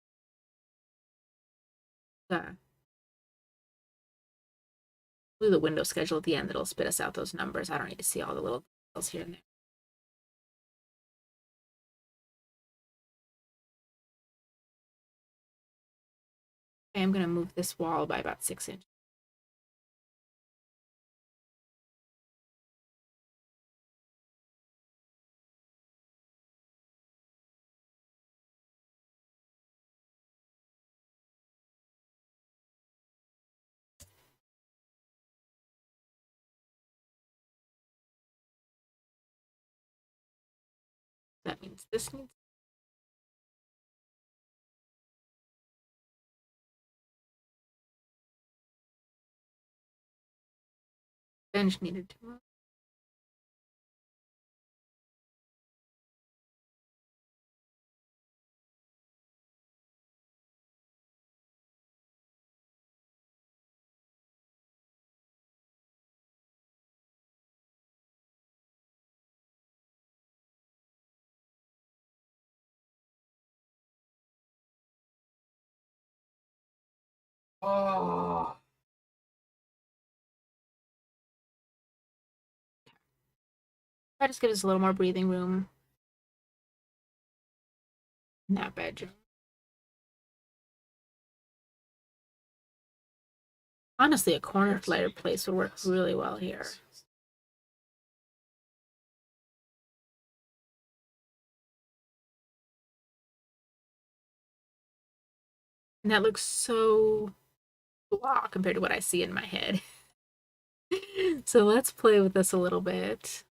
Do the window schedule at the end that'll spit us out those numbers. I don't need to see all the little details here and there. Okay, I'm going to move this wall by about 6 inches. That means this needs. Bench needed to move. Oh. That just gives us a little more breathing room in that bedroom. Honestly, a corner fireplace would work really well here. And that looks so blah compared to what I see in my head. So let's play with this a little bit.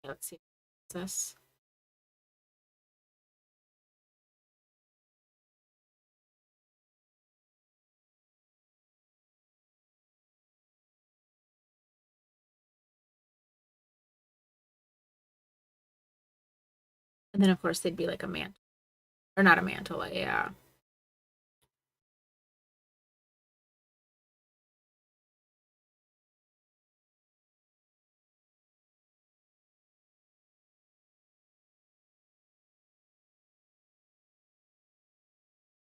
Let's see. This. And then, of course, they'd be like a mantle. Or not a mantle, yeah.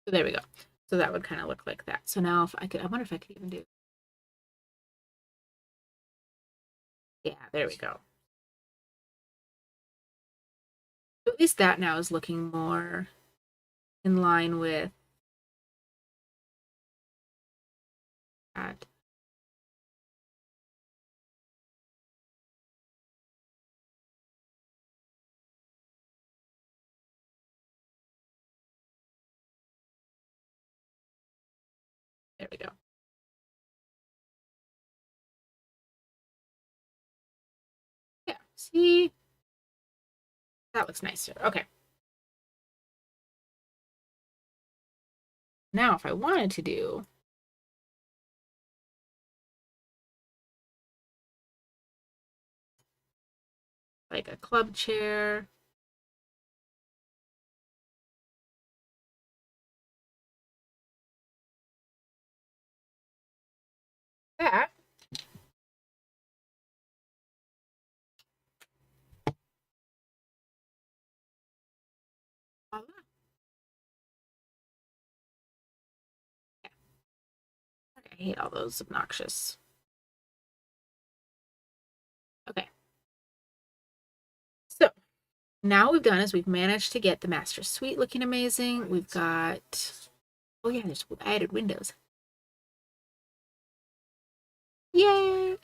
So there we go. So that would kind of look like that. So now if I could, I wonder if I could even do. Yeah, there we go. So at least that now is looking more in line with that. There we go. Yeah, see? That looks nicer. Okay. Now, if I wanted to do like a club chair, that. Voila. I hate all those obnoxious. Okay. So now what we've done is we've managed to get the master suite looking amazing. We've got, oh yeah, there's added windows. Yay!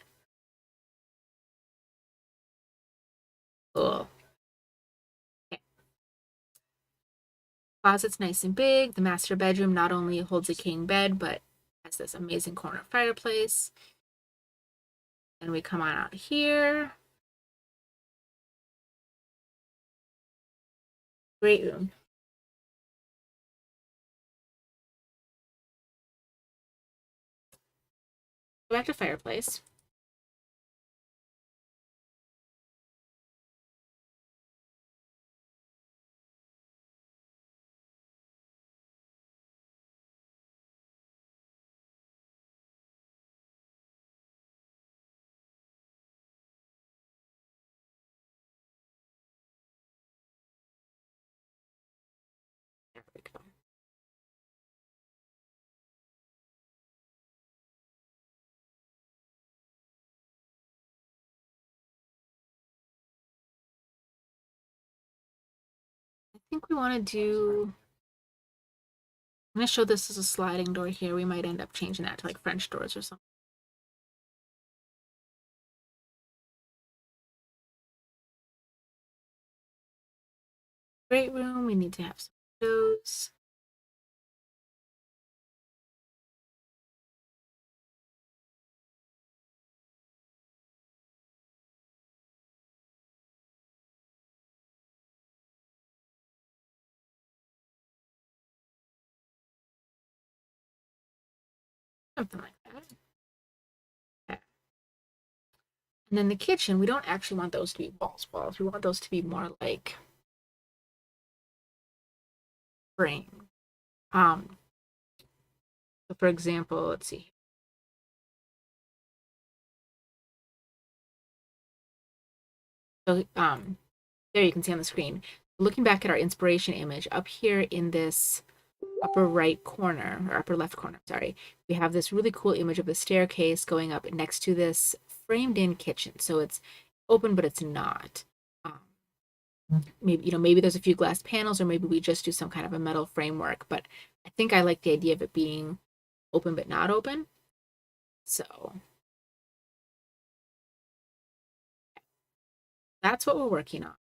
Cool. Okay. Closet's nice and big. The master bedroom not only holds a king bed, but has this amazing corner fireplace. Then we come on out here. Great room. Go back to fireplace. There we go. I think we want to do, I'm going to show this as a sliding door here. We might end up changing that to like French doors or something. Great room. We need to have some windows. Something like that. Okay. And then the kitchen, we don't actually want those to be walls. We want those to be more like frame. So for example, let's see. So there you can see on the screen. Looking back at our inspiration image up here in this upper right corner or upper left corner, sorry, we have this really cool image of the staircase going up next to this framed in kitchen. So it's open, but it's not. Maybe there's a few glass panels, or maybe we just do some kind of a metal framework, but I think I like the idea of it being open but not open. So that's what we're working on.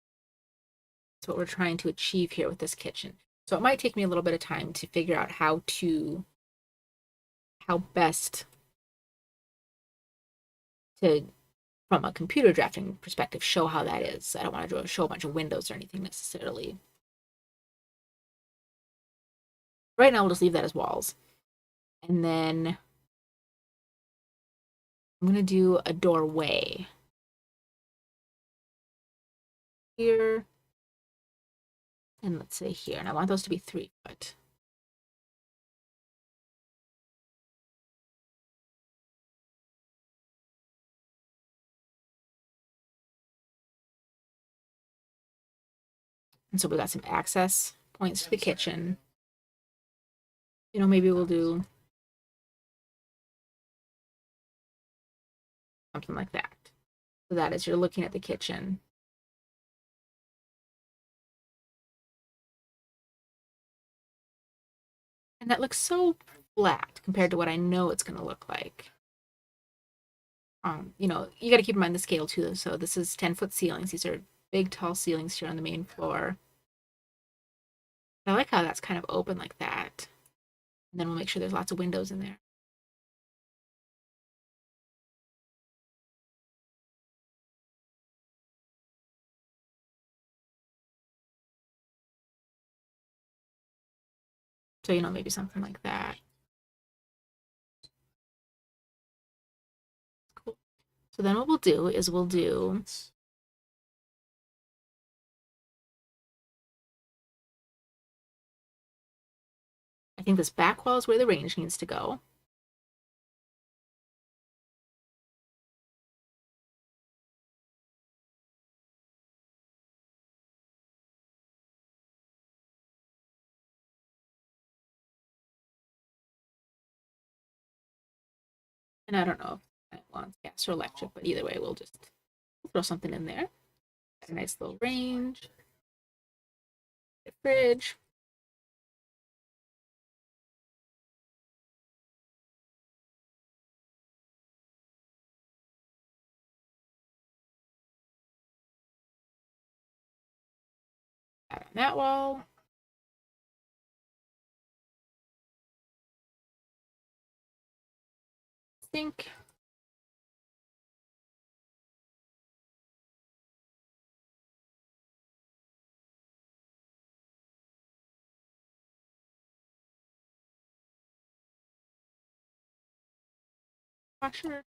That's what we're trying to achieve here with this kitchen. So it might take me a little bit of time to figure out how best to, from a computer drafting perspective, show how that is. I don't want to show a bunch of windows or anything necessarily. Right now, we'll just leave that as walls. And then I'm going to do a doorway here. And let's say here. And I want those to be 3 foot. And so we got some access points to the kitchen. Maybe we'll do something like that. So that is, you're looking at the kitchen. And that looks so flat compared to what I know it's going to look like. You got to keep in mind the scale too. So this is 10-foot ceilings. These are big, tall ceilings here on the main floor. I like how that's kind of open like that. And then we'll make sure there's lots of windows in there. So, maybe something like that. Cool. So then what we'll do is I think this back wall is where the range needs to go. And I don't know if it wants gas or electric, but either way, we'll just throw something in there. A nice little range. A fridge. Add on that wall. Sink. dishwasher.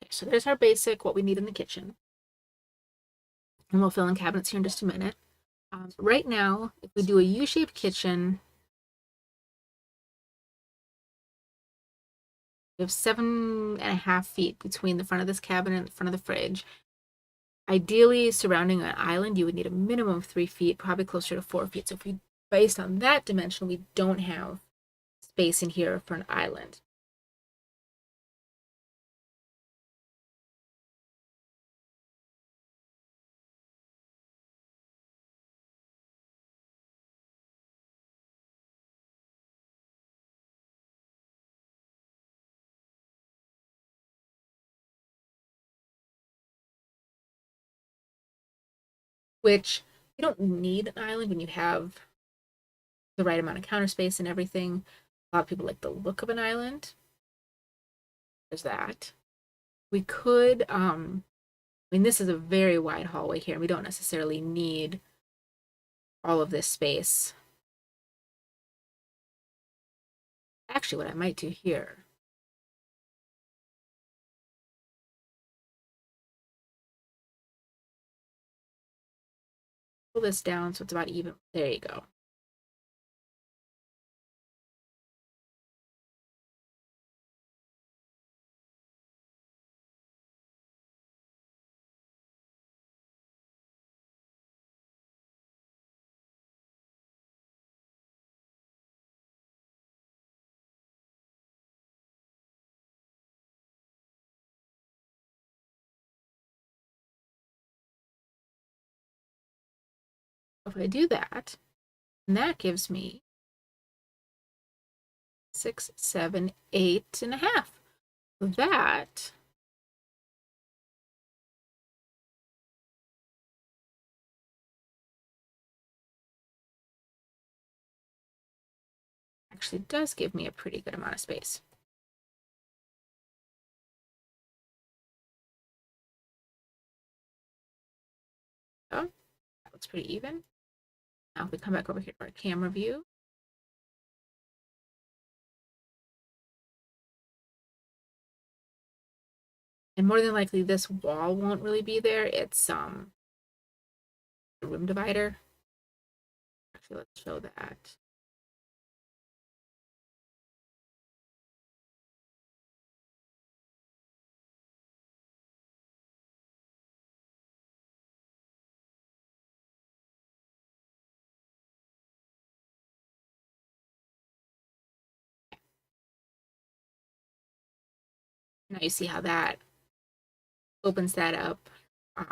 Okay, so there's our basic, what we need in the kitchen. And we'll fill in cabinets here in just a minute. Right now, if we do a U-shaped kitchen, we have 7.5 feet between the front of this cabinet and the front of the fridge. Ideally, surrounding an island, you would need a minimum of 3 feet, probably closer to 4 feet. So if we, based on that dimension, we don't have space in here for an island. Which you don't need an island when you have the right amount of counter space and everything. A lot of people like the look of an island. There's that. We could, I mean, this is a very wide hallway here, and we don't necessarily need all of this space. Actually, what I might do here, pull this down so it's about even. There you go. If I do that, and that gives me 6, 7, 8.5. That actually does give me a pretty good amount of space. So that looks pretty even. Now if we come back over here to our camera view, and more than likely this wall won't really be there. It's a room divider. Actually, let's show that. Now you see how that opens that up. And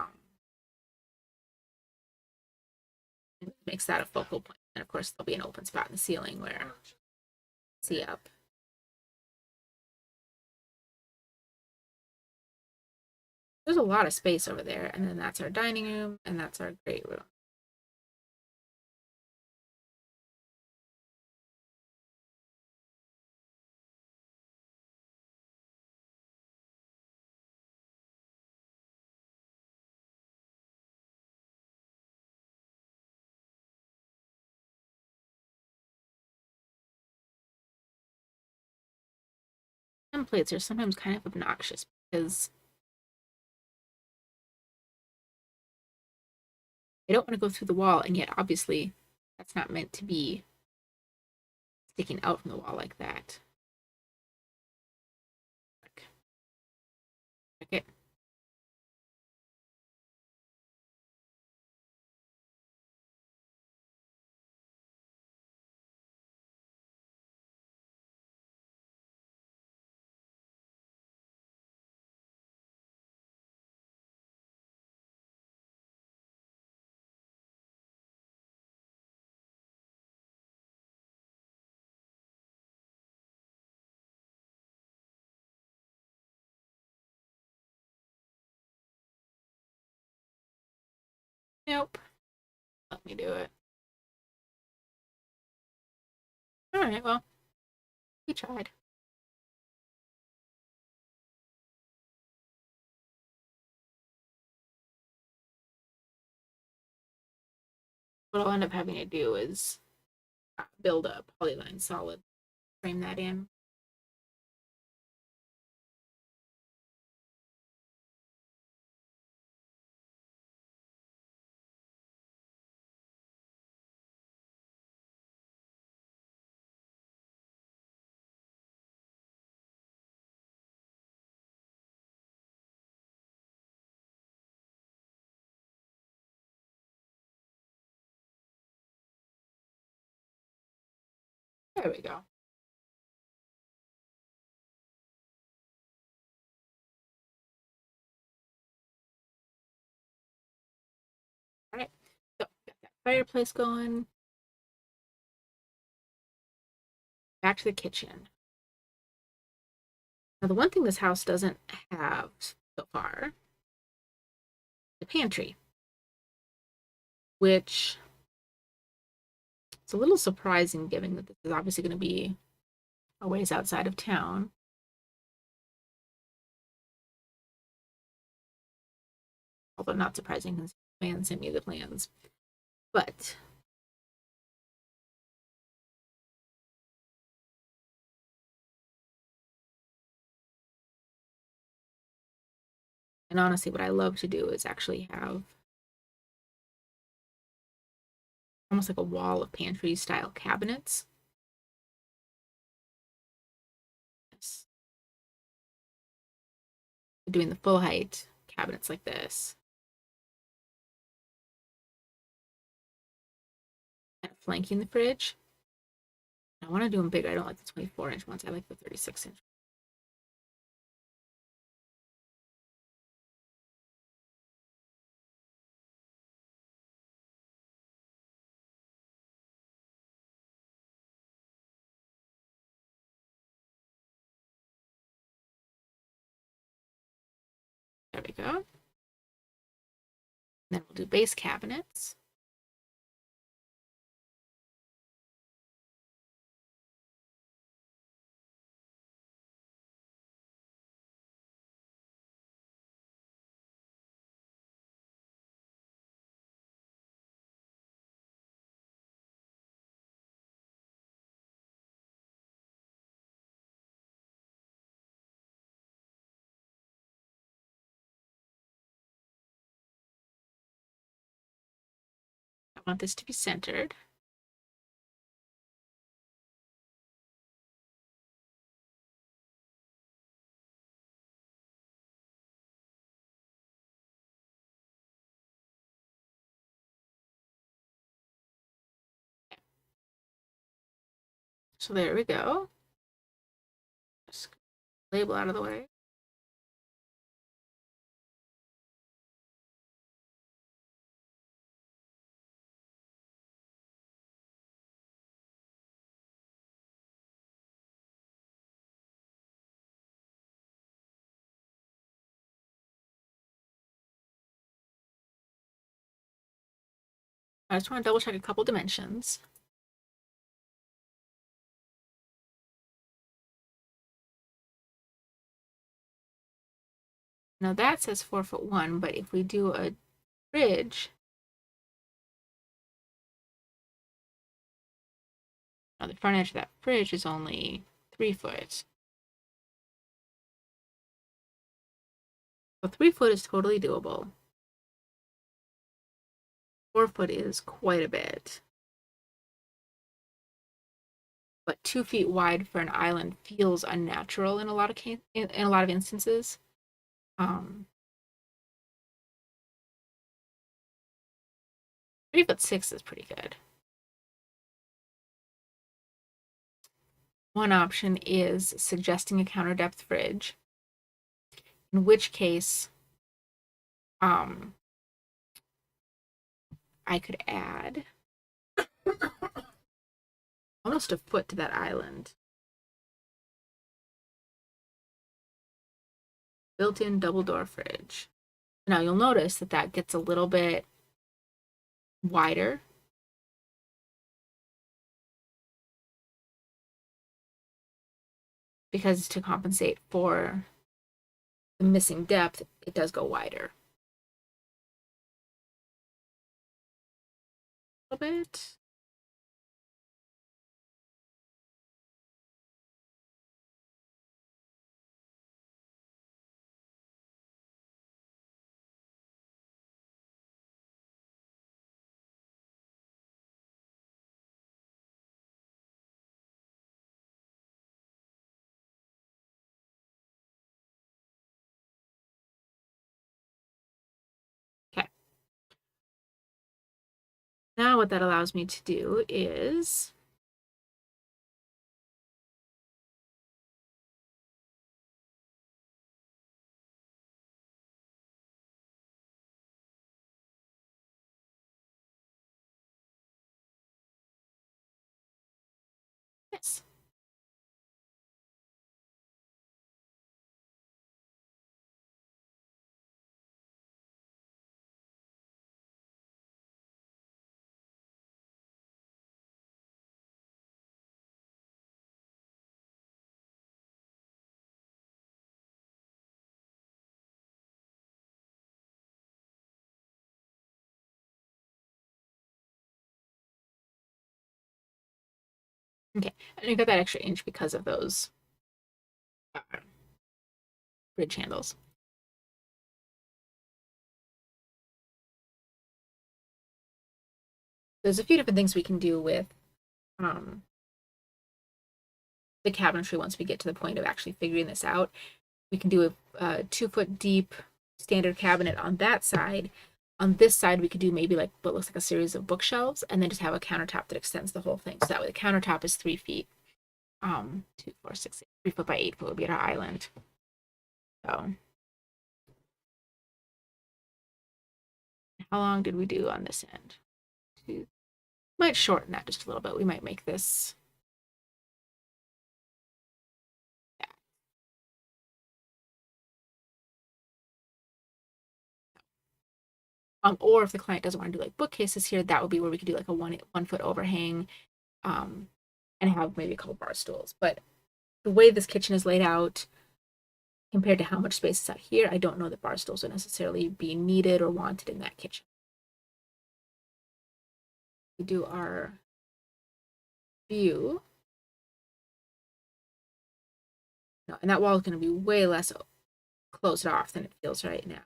makes that a focal point. And of course, there'll be an open spot in the ceiling where see up. There's a lot of space over there, and then that's our dining room, and that's our great room. Templates are sometimes kind of obnoxious because they don't want to go through the wall, and yet obviously that's not meant to be sticking out from the wall like that. Okay. Nope. Let me do it. All right, well, we tried. what I'll end up having to do is build a polyline solid, frame that in. There we go. All right, so got that fireplace going. Back to the kitchen. Now, the one thing this house doesn't have so far, the pantry, which is a little surprising given that this is obviously going to be a ways outside of town. Although not surprising because the man sent me the plans. But and honestly, what I love to do is actually have almost like a wall of pantry style cabinets. Yes. Doing the full height cabinets like this. And flanking the fridge. I want to do them bigger. I don't like the 24-inch ones. I like the 36-inch. There we go. Then we'll do base cabinets. I want this to be centered. So there we go. Just label out of the way. I just want to double check a couple dimensions. Now that says 4'1", but if we do a fridge, now the front edge of that fridge is only 3 foot. So 3 foot is totally doable. 4 foot is quite a bit. But 2 feet wide for an island feels unnatural in a lot of instances. 3'6" is pretty good. One option is suggesting a counter depth fridge, in which case I could add almost a foot to that island. Built-in double door fridge. Now you'll notice that that gets a little bit wider. Because to compensate for the missing depth, it does go wider. little bit. Okay. Now what that allows me to do is this. Okay, and I got that extra inch because of those bridge handles. There's a few different things we can do with um, the cabinetry once we get to the point of actually figuring this out. We can do a 2 foot deep standard cabinet on that side. On this side, we could do maybe like what looks like a series of bookshelves, and then just have a countertop that extends the whole thing. So that way, the countertop is 3 feet. 2, 4, 6, 8, 3 foot by 8 foot would be at our island. So, how long did we do on this end? Might shorten that just a little bit. We might make this. Or if the client doesn't want to do like bookcases here, that would be where we could do like a 1 foot overhang, and have maybe a couple bar stools. But the way this kitchen is laid out, compared to how much space is out here, I don't know that bar stools would necessarily be needed or wanted in that kitchen. We do our view. No, and that wall is going to be way less closed off than it feels right now.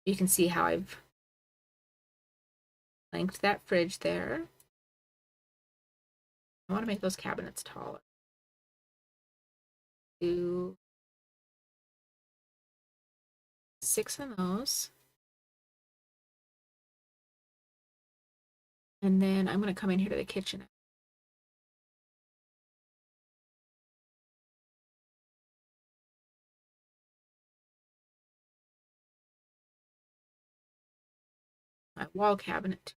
You can see how I've lengthened that fridge there. I want to make those cabinets taller. Do 6 of those. And then I'm going to come in here to the kitchen. My wall cabinet.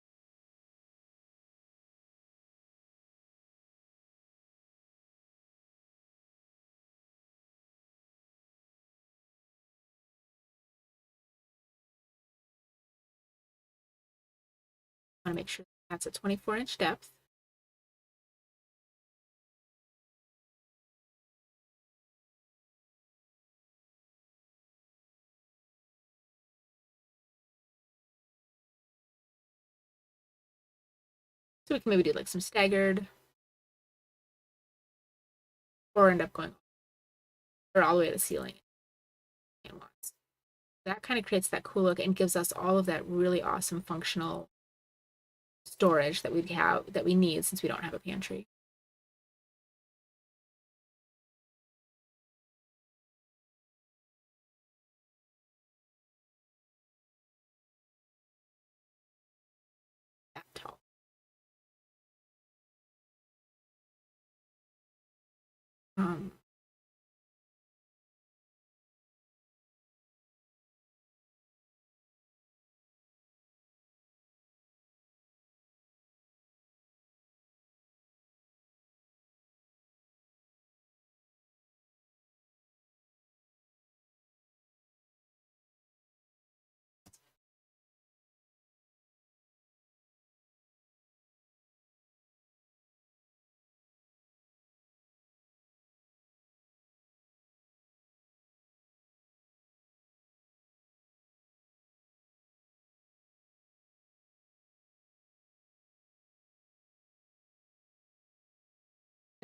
I want to make sure that's a 24-inch depth. So we can maybe do like some staggered, or end up going or all the way to the ceiling. That kind of creates that cool look and gives us all of that really awesome functional storage that we need since we don't have a pantry. That tall. Um,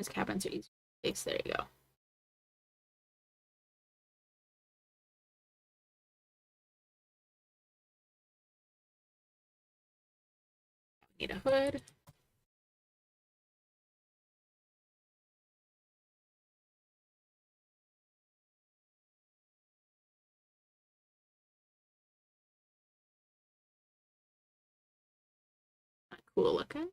His cabinets are easy to place. There you go. Need a hood. Cool looking.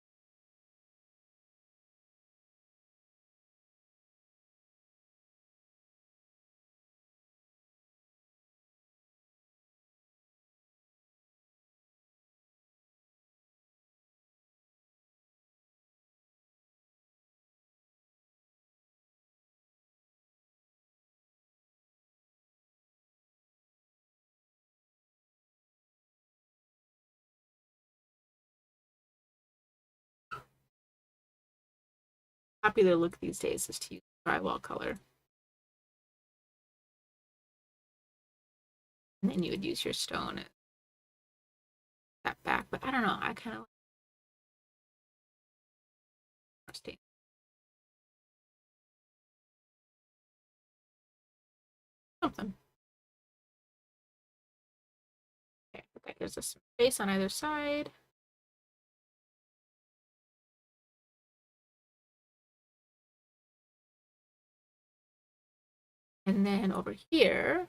Popular look these days is to use drywall color. And then you would use your stone at that back. But I don't know. I kind of like something. Okay, that gives us some space on either side. And then over here,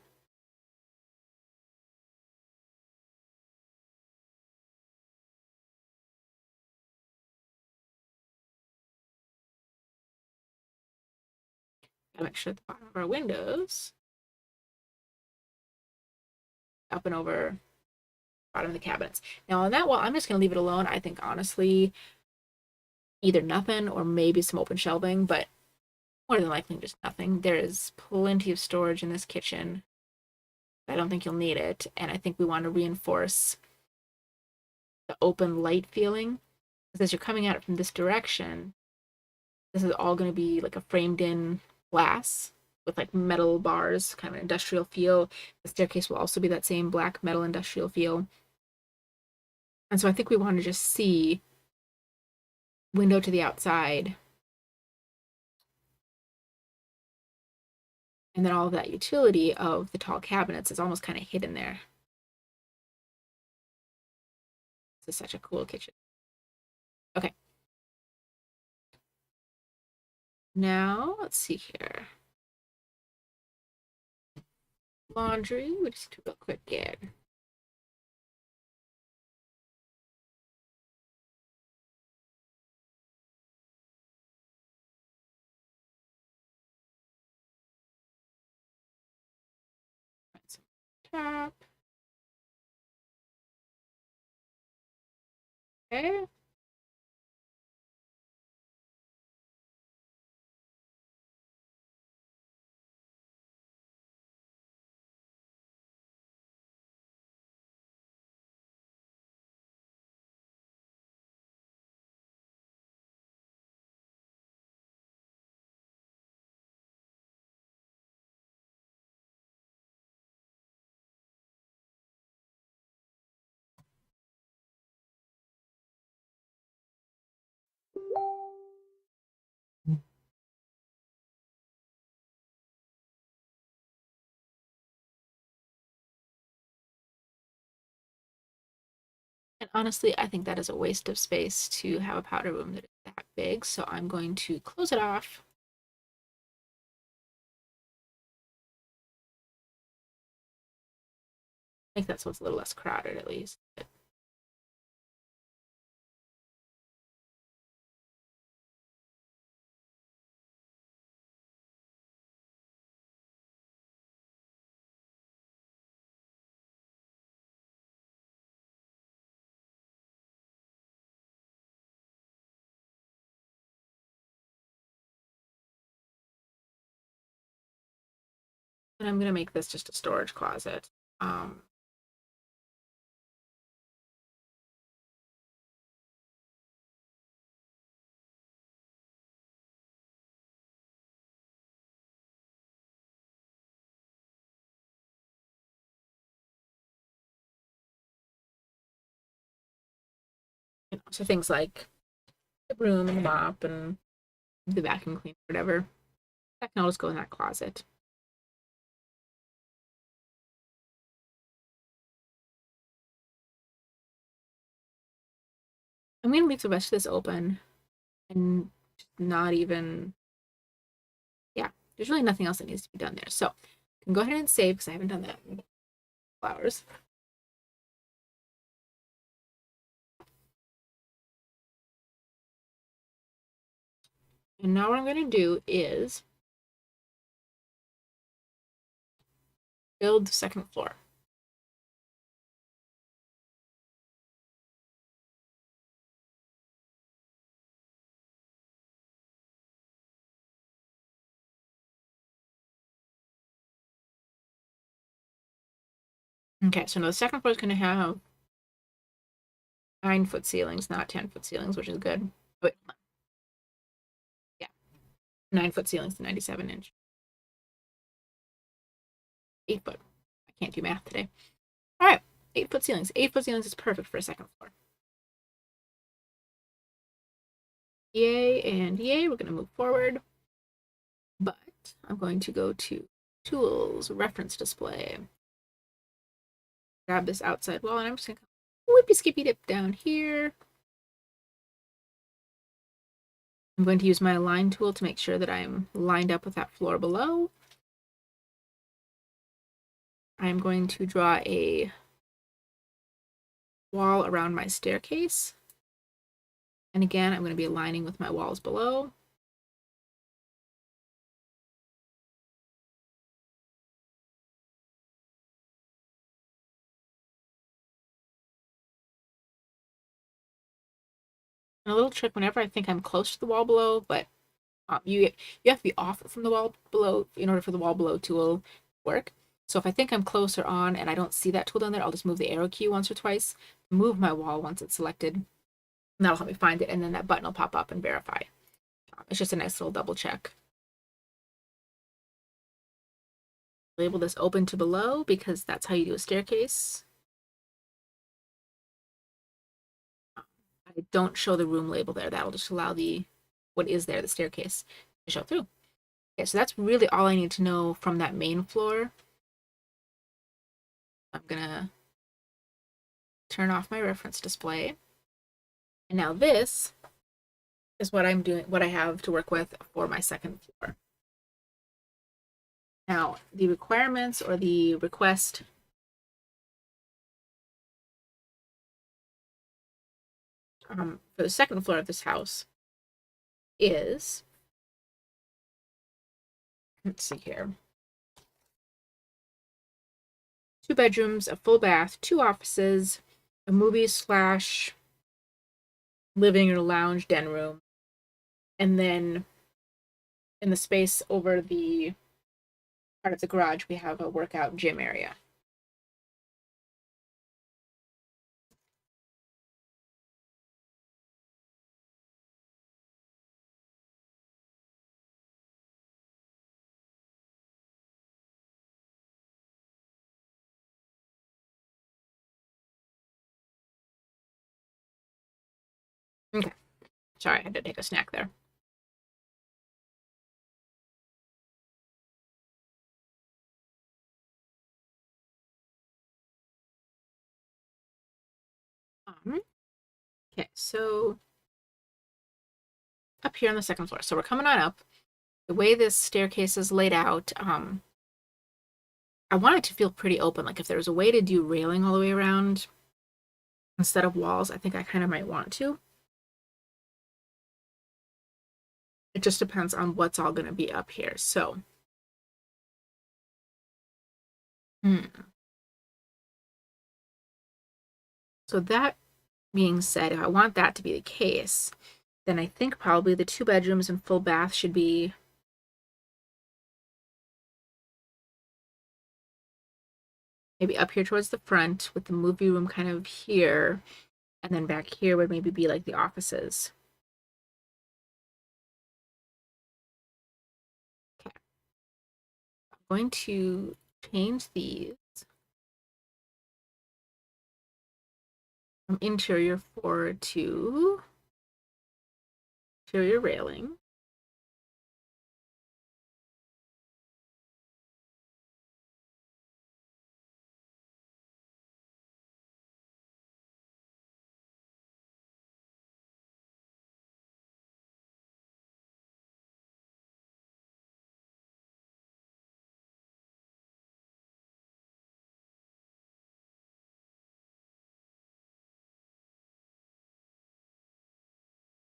gotta make sure the bottom of our windows up and over bottom of the cabinets. Now on that wall, I'm just gonna leave it alone. I think honestly, either nothing or maybe some open shelving, but more than likely just nothing. There is plenty of storage in this kitchen. I don't think you'll need it, and I think we want to reinforce the open light feeling because as you're coming at it from this direction, this is all going to be like a framed in glass with like metal bars, kind of an industrial feel. The staircase will also be that same black metal industrial feel. And so I think we want to just see window to the outside. And then all of that utility of the tall cabinets is almost kind of hidden there. This is such a cool kitchen. Okay. Now, let's see here. Laundry, we just do a quick get. Tap. Okay. And honestly, I think that is a waste of space to have a powder room that is that big. So I'm going to close it off. Make that so it's a little less crowded at least. And I'm gonna make this just a storage closet. So things like the broom and the mop and the vacuum cleaner, whatever. That can all just go in that closet. I'm going to leave the rest of this open and not even, yeah, there's really nothing else that needs to be done there. So I can go ahead and save because I haven't done that in hours. And now what I'm going to do is build the second floor. Okay, so now the second floor is going to have 9-foot ceilings, not 10-foot ceilings, which is good. Wait, yeah, 9-foot ceilings to 97-inch. 8-foot. I can't do math today. All right, 8-foot ceilings. 8-foot ceilings is perfect for a second floor. Yay and yay. We're going to move forward. But I'm going to go to Tools, Reference Display. Grab this outside wall, and I'm just going to whippy skippy dip down here. I'm going to use my align tool to make sure that I'm lined up with that floor below. I'm going to draw a wall around my staircase. And again, I'm going to be aligning with my walls below. And a little trick whenever I think I'm close to the wall below, but you have to be off from the wall below in order for the wall below tool to work. So if I think I'm closer on and I don't see that tool down there, I'll just move the arrow key once or twice, move my wall once it's selected, and that'll help me find it, and then that button will pop up and verify. It's just a nice little double check. Label this open to below because that's how you do a staircase. I don't show the room label there. That'll just allow what is there, the staircase, to show through. Okay, so that's really all I need to know from that main floor. I'm gonna turn off my reference display. And now this is what I'm doing, what I have to work with for my second floor. Now, the requirements or the request for the second floor of this house is, let's see here, 2 bedrooms, a full bath, 2 offices, a movie slash living or lounge den room, and then in the space over the part of the garage, we have a workout gym area. Okay, sorry, I had to take a snack there. Okay, so up here on the second floor. So we're coming on up. The way this staircase is laid out, I want it to feel pretty open. Like if there was a way to do railing all the way around instead of walls, I think I kind of might want to. It just depends on what's all going to be up here. So, So that being said, if I want that to be the case, then I think probably the 2 bedrooms and full bath should be maybe up here towards the front with the movie room kind of here, and then back here would maybe be like the offices. Okay. I'm going to change these from interior floor to interior railing.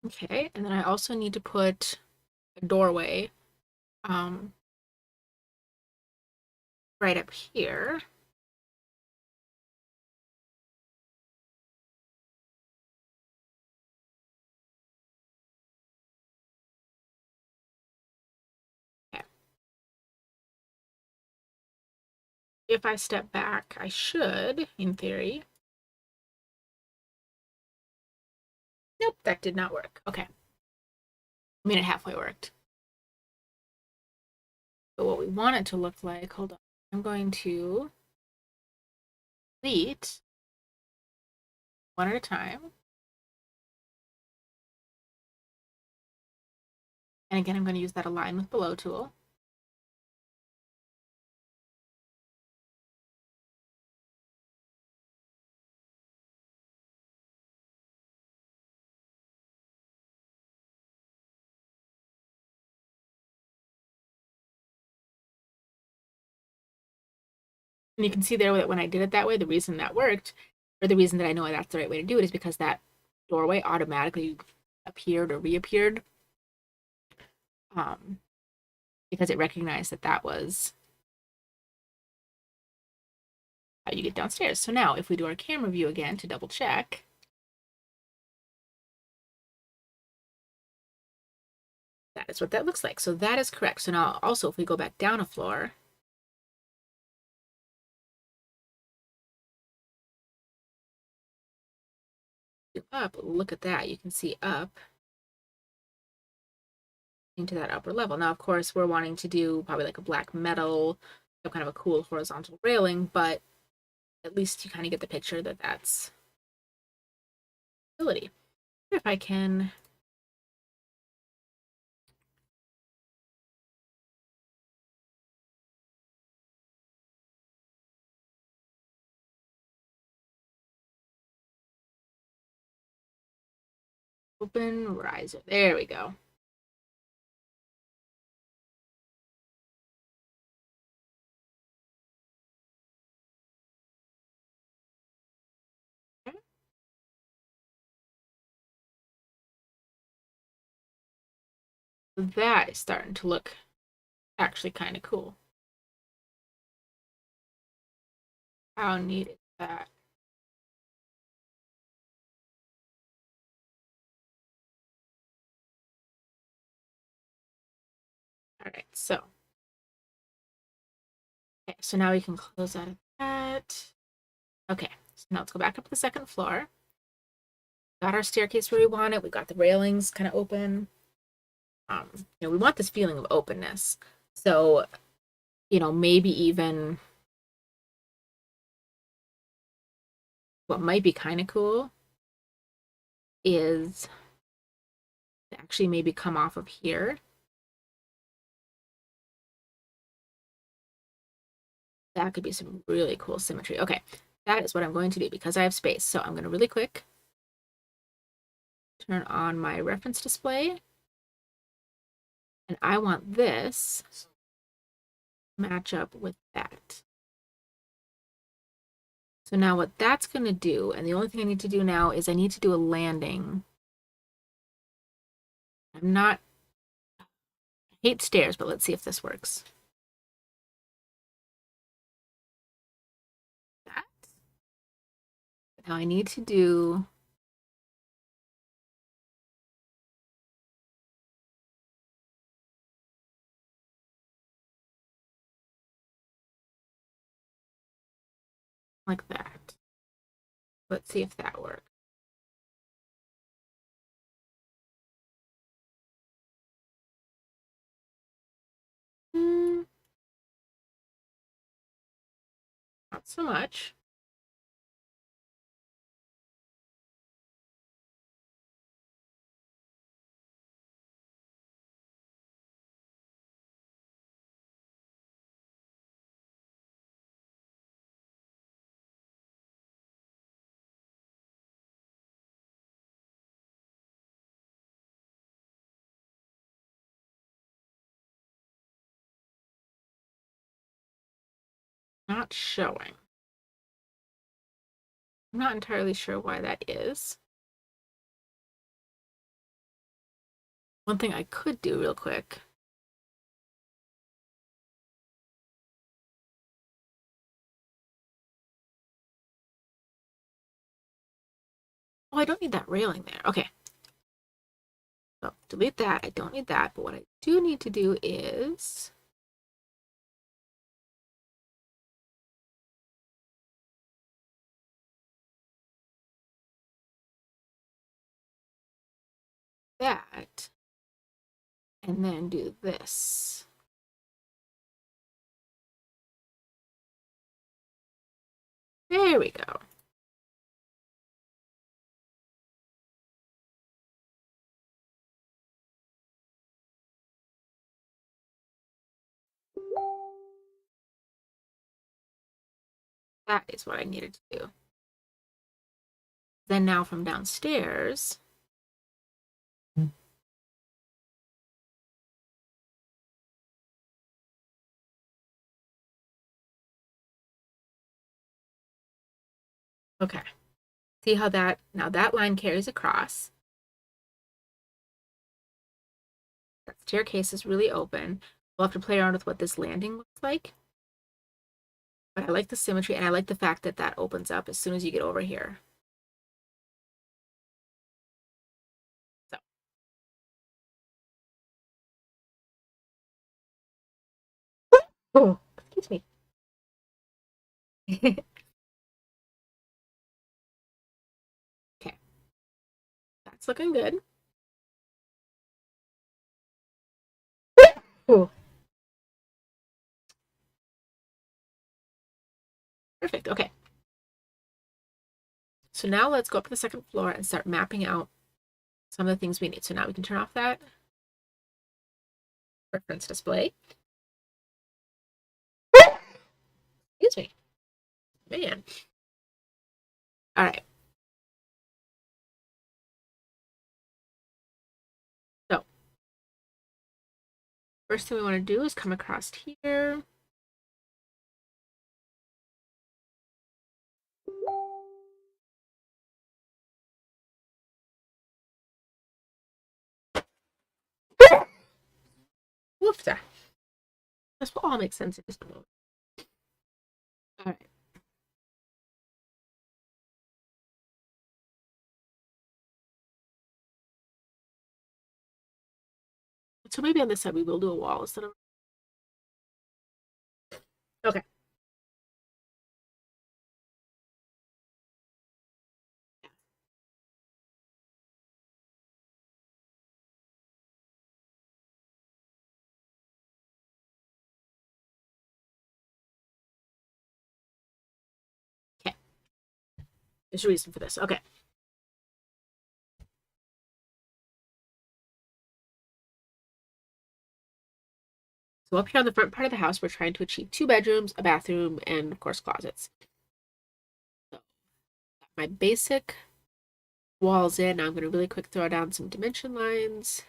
Okay, and then I also need to put a doorway right up here. Okay. If I step back, I should, in theory. Nope, that did not work. Okay. I mean, it halfway worked. But what we want it to look like, hold on. I'm going to delete one at a time. And again, I'm going to use that align with below tool. And you can see there that when I did it that way, the reason that worked, or the reason that I know that's the right way to do it, is because that doorway automatically appeared or reappeared, because it recognized that that was how you get downstairs. So now if we do our camera view again to double check, that is what that looks like. So that is correct. So now also if we go back down a floor, up, look at that. You can see up into that upper level. Now, of course, we're wanting to do probably like a black metal, kind of a cool horizontal railing, but at least you kind of get the picture that that's ability. If I can open riser, there we go. That is starting to look actually kind of cool. How neat is that? All right, so okay, so now we can close out of that. Okay, so now let's go back up to the second floor. Got our staircase where we want it. We got the railings kind of open. We want this feeling of openness. So, maybe even what might be kind of cool is to actually maybe come off of here. That could be some really cool symmetry. Okay, that is what I'm going to do because I have space. So I'm going to really quick turn on my reference display. And I want this match up with that. So now what that's going to do, and the only thing I need to do now is I need to do a landing. I hate stairs, but let's see if this works. That. Now I need to do like that. Let's see if that works. Not so much. Not showing. I'm not entirely sure why that is. One thing I could do real quick. Oh, I don't need that railing there. Okay. So delete that. I don't need that. But what I do need to do is that. And then do this. There we go. That is what I needed to do. Then now from downstairs, okay. See how that, now that line carries across. That staircase is really open. We'll have to play around with what this landing looks like. But I like the symmetry, and I like the fact that that opens up as soon as you get over here. So. Oh, excuse me. Okay. That's looking good. Oh. Perfect. Okay. So now let's go up to the second floor and start mapping out some of the things we need. So now we can turn off that reference display. Excuse me. Man. All right. So first thing we want to do is come across here. Woofda. This will all make sense in just a moment. All right. So maybe on this side we will do a wall instead of. Okay. Okay. There's a reason for this. Okay. So up here on the front part of the house, we're trying to achieve 2 bedrooms, a bathroom, and of course closets. So my basic walls in. Now I'm going to really quick throw down some dimension lines.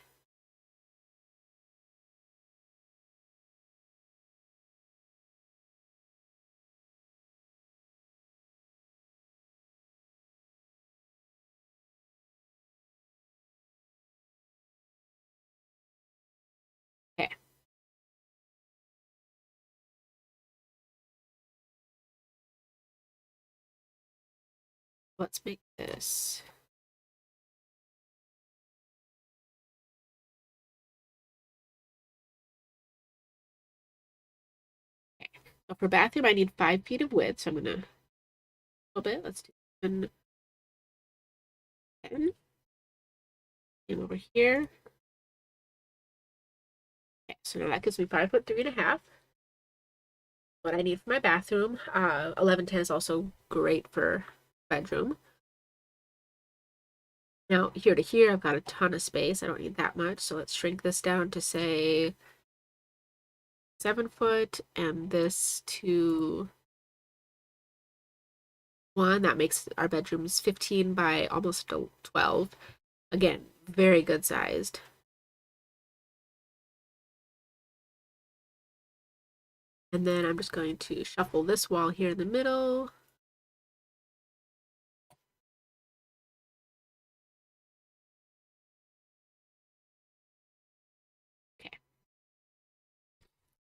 Okay. Let's make this. Okay. So for bathroom, I need 5 feet of width. So I'm going to a little bit. Let's do 10. And over here. Okay, so now that gives me 5'3.5". What I need for my bathroom. 1110 is also great for bedroom. Now here to here, I've got a ton of space. I don't need that much. So let's shrink this down to say 7 foot and this to 1. That makes our bedrooms 15 by almost 12. Again, very good sized. And then I'm just going to shuffle this wall here in the middle.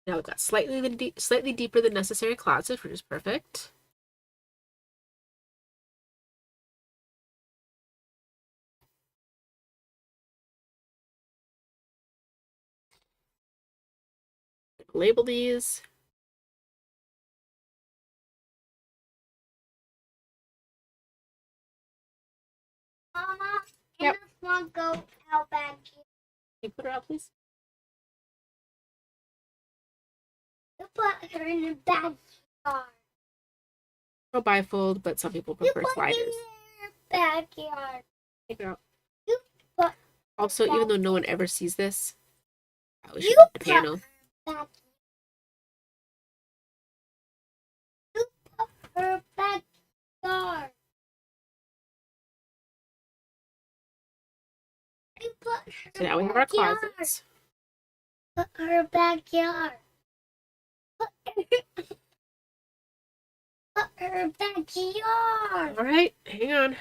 Now we've got slightly deeper than necessary closets, which is perfect. Label these. Mama, can Yep. this one go out back here? Can you put her out, please? You put her in the backyard. No bifold, but some people You prefer put sliders. in her backyard. Take her out. You put Also, even though no one ever sees this, we should You put the put piano. back. You put her backyard. You put her So now we have our backyard. closets. Put her backyard. Put her backyard. All right, hang on.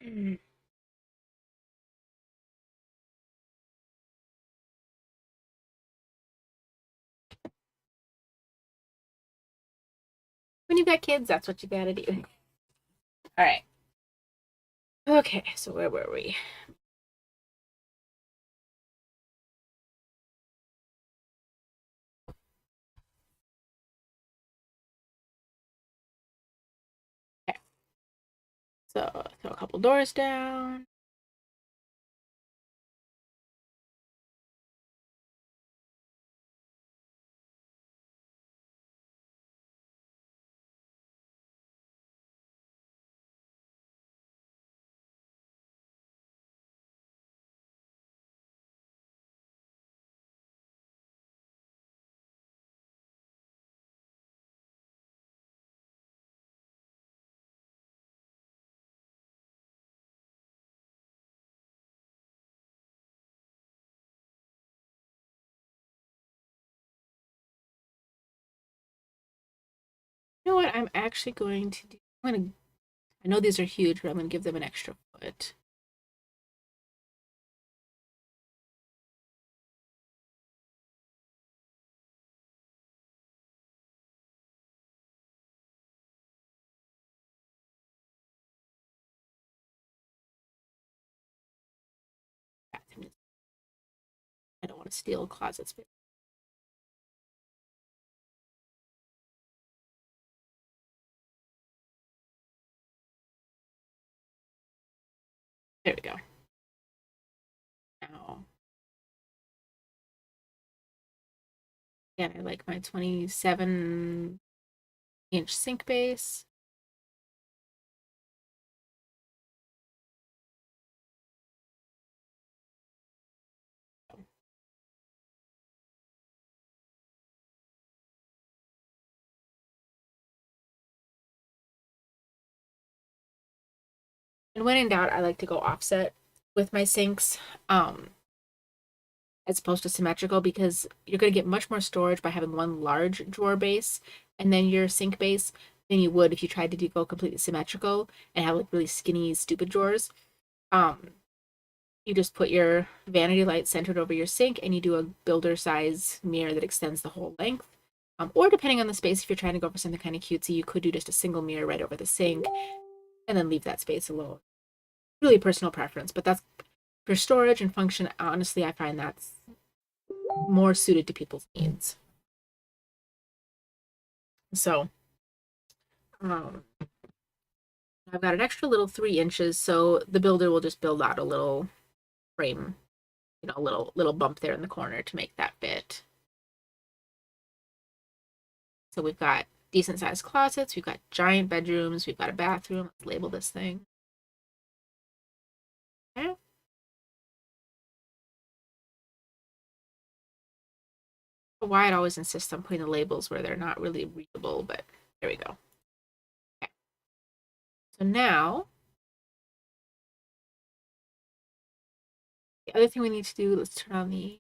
When you've got kids, that's what you gotta do. All right. Okay, so where were we? Okay. So throw a couple doors down. You know what? I'm actually going to do. I know these are huge, but I'm gonna give them an extra foot. I don't want to steal closet space. There we go. Now, again, I like my 27-inch sink base. And when in doubt, I like to go offset with my sinks, as opposed to symmetrical, because you're going to get much more storage by having one large drawer base and then your sink base than you would if you tried to go completely symmetrical and have like really skinny, stupid drawers. Um, you just put your vanity light centered over your sink and you do a builder size mirror that extends the whole length. Or depending on the space, if you're trying to go for something kind of cutesy, you could do just a single mirror right over the sink and then leave that space alone. Really personal preference, but that's for storage and function. Honestly, I find that's more suited to people's needs. So I've got an extra little 3 inches, so the builder will just build out a little frame, a little bump there in the corner to make that fit. So we've got decent sized closets, we've got giant bedrooms, we've got a bathroom. Let's label this thing. Okay. Wyatt always insists on putting the labels where they're not really readable, but there we go. Okay. So now, the other thing we need to do, let's turn on the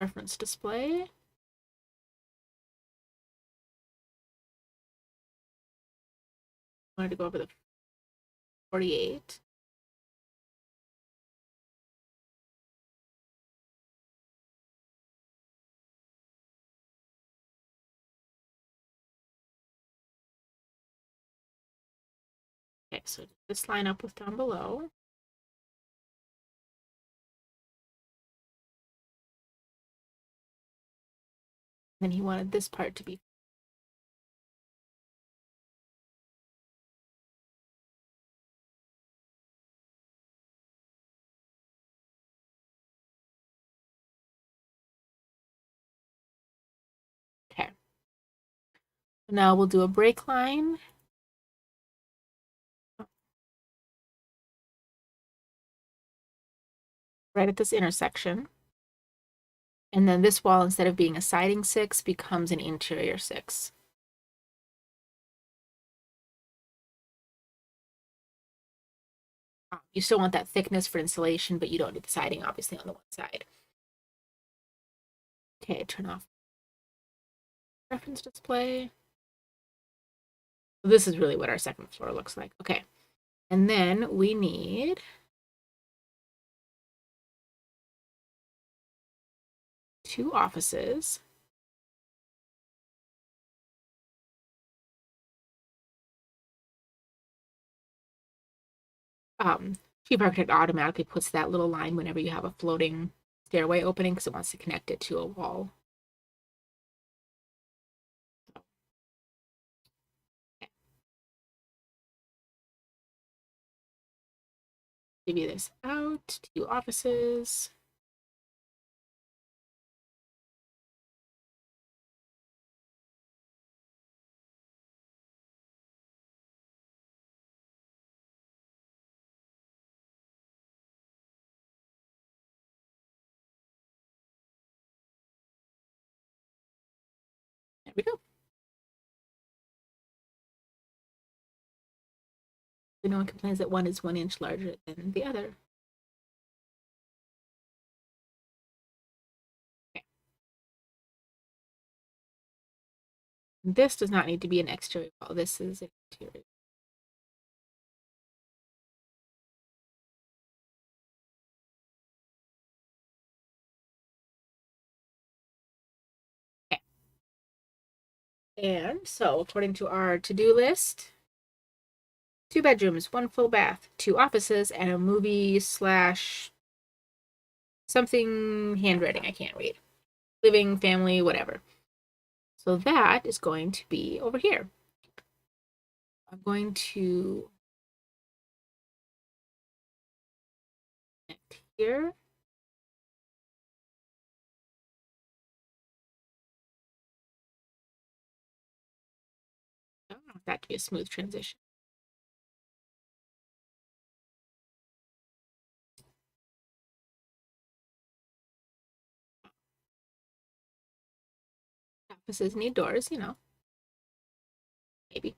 reference display. I wanted to go over the 48. Okay, so just line up with down below. Then he wanted this part to be. Okay. Now we'll do a break line. Right at this intersection. And then this wall, instead of being a siding 6, becomes an interior 6. You still want that thickness for insulation, but you don't need the siding, obviously, on the one side. Okay, turn off reference display. This is really what our second floor looks like. Okay, and then we need two offices. Chief Architect automatically puts that little line whenever you have a floating stairway opening because it wants to connect it to a wall. Okay. Divvy this out, 2 offices. There we go. No one complains that one is 1 inch larger than the other. Okay. This does not need to be an exterior wall. This is an interior. Okay. And so, according to our to-do list, 2 bedrooms, 1 full bath, 2 offices, and a movie slash something handwriting I can't read. Living, family, whatever. So that is going to be over here. I'm going to connect here. I don't want that to be a smooth transition. Offices need doors, maybe.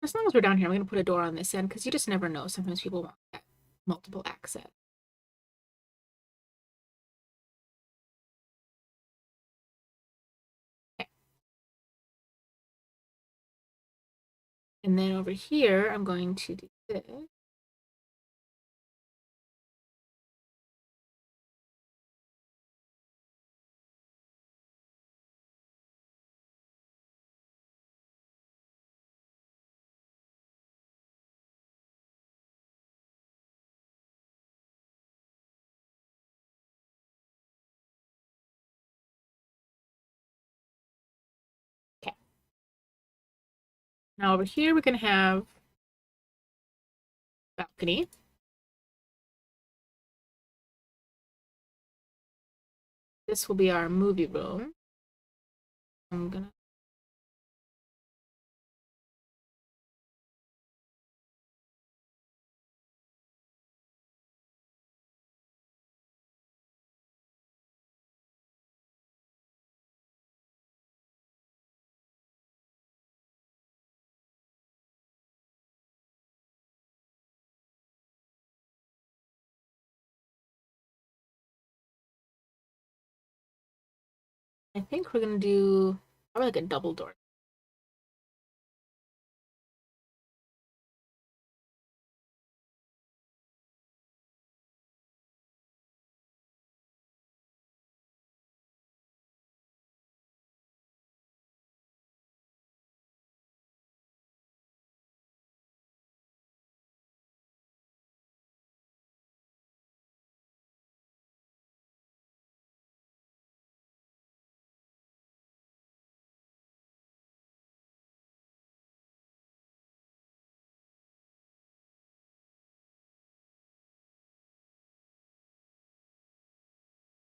As long as we're down here, I'm going to put a door on this end because you just never know. Sometimes people want that multiple access. Okay. And then over here, I'm going to do this. Okay. Now over here, we're going to have balcony. This will be our movie room. I'm gonna I think we're gonna do probably like a double door.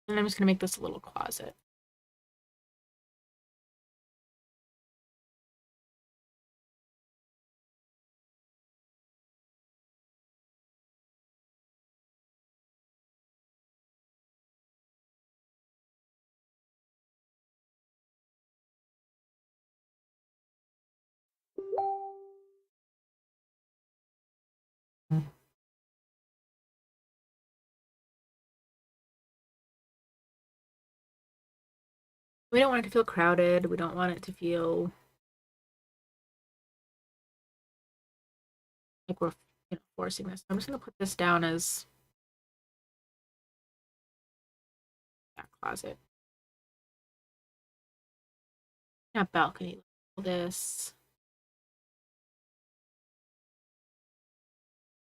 And I'm just gonna make this a little closet. We don't want it to feel crowded. We don't want it to feel like we're forcing this. I'm just gonna put this down as that closet. Not balcony. This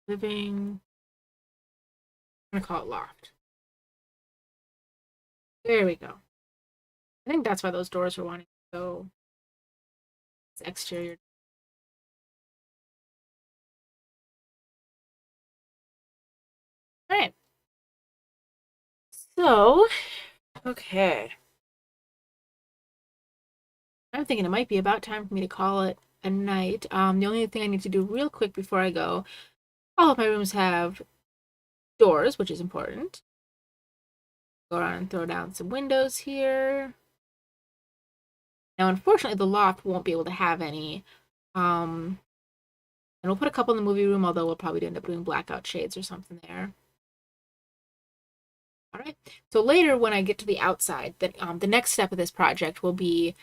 living. I'm gonna call it loft. There we go. I think that's why those doors were wanting to go. It's exterior. All right. So, okay. I'm thinking it might be about time for me to call it a night. The only thing I need to do real quick before I go, all of my rooms have doors, which is important. Go around and throw down some windows here. Now, unfortunately, the loft won't be able to have any. And we'll put a couple in the movie room, although we'll probably end up doing blackout shades or something there. All right. So later, when I get to the outside, the next step of this project will be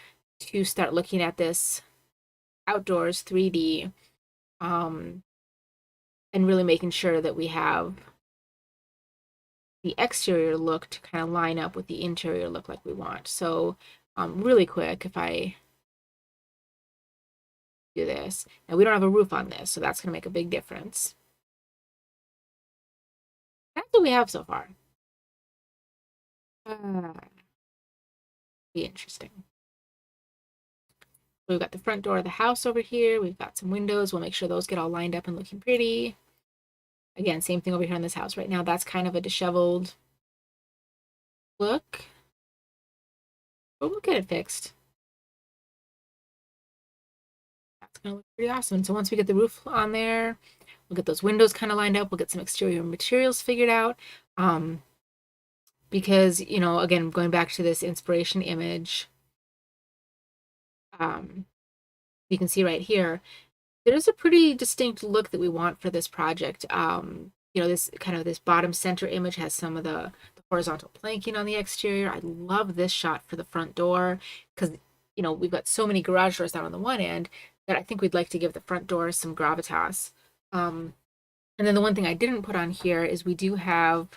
to start looking at this outdoors 3D, and really making sure that we have the exterior look to kind of line up with the interior look like we want. So, really quick, if I do this, and we don't have a roof on this, so that's going to make a big difference. That's what we have so far. Be interesting. We've got the front door of the house over here. We've got some windows. We'll make sure those get all lined up and looking pretty. Again, same thing over here in this house. Right now, that's kind of a disheveled look. But we'll get it fixed. That's going to look pretty awesome. So once we get the roof on there, we'll get those windows kind of lined up. We'll get some exterior materials figured out. Because, again, going back to this inspiration image, you can see right here, there's a pretty distinct look that we want for this project. This bottom center image has some of the horizontal planking on the exterior. I love this shot for the front door because, we've got so many garage doors down on the one end. that I think we'd like to give the front door some gravitas. And then the one thing I didn't put on here is we do have,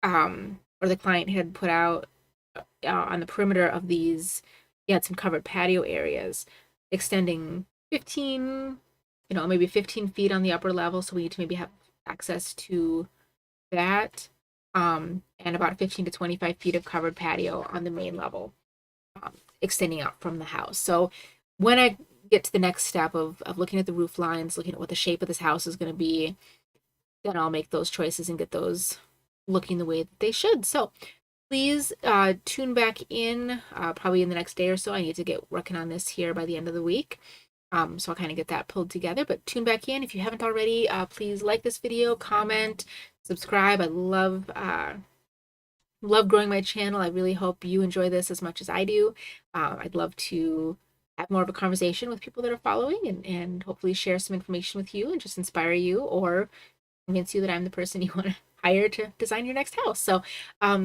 or the client had put out on the perimeter of these, he had some covered patio areas extending 15, maybe 15 feet on the upper level. So we need to maybe have access to that, and about 15 to 25 feet of covered patio on the main level, extending out from the house. So when I get to the next step of looking at the roof lines, looking at what the shape of this house is going to be, then I'll make those choices and get those looking the way that they should. So please tune back in probably in the next day or so. I need to get working on this here by the end of the week. So I'll kind of get that pulled together, but tune back in. If you haven't already, please like this video, comment, subscribe. I love growing my channel. I really hope you enjoy this as much as I do. I'd love to have more of a conversation with people that are following and hopefully share some information with you and just inspire you or convince you that I'm the person you want to hire to design your next house. So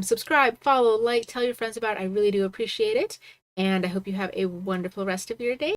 subscribe, follow, like, tell your friends about it. I really do appreciate it. And I hope you have a wonderful rest of your day.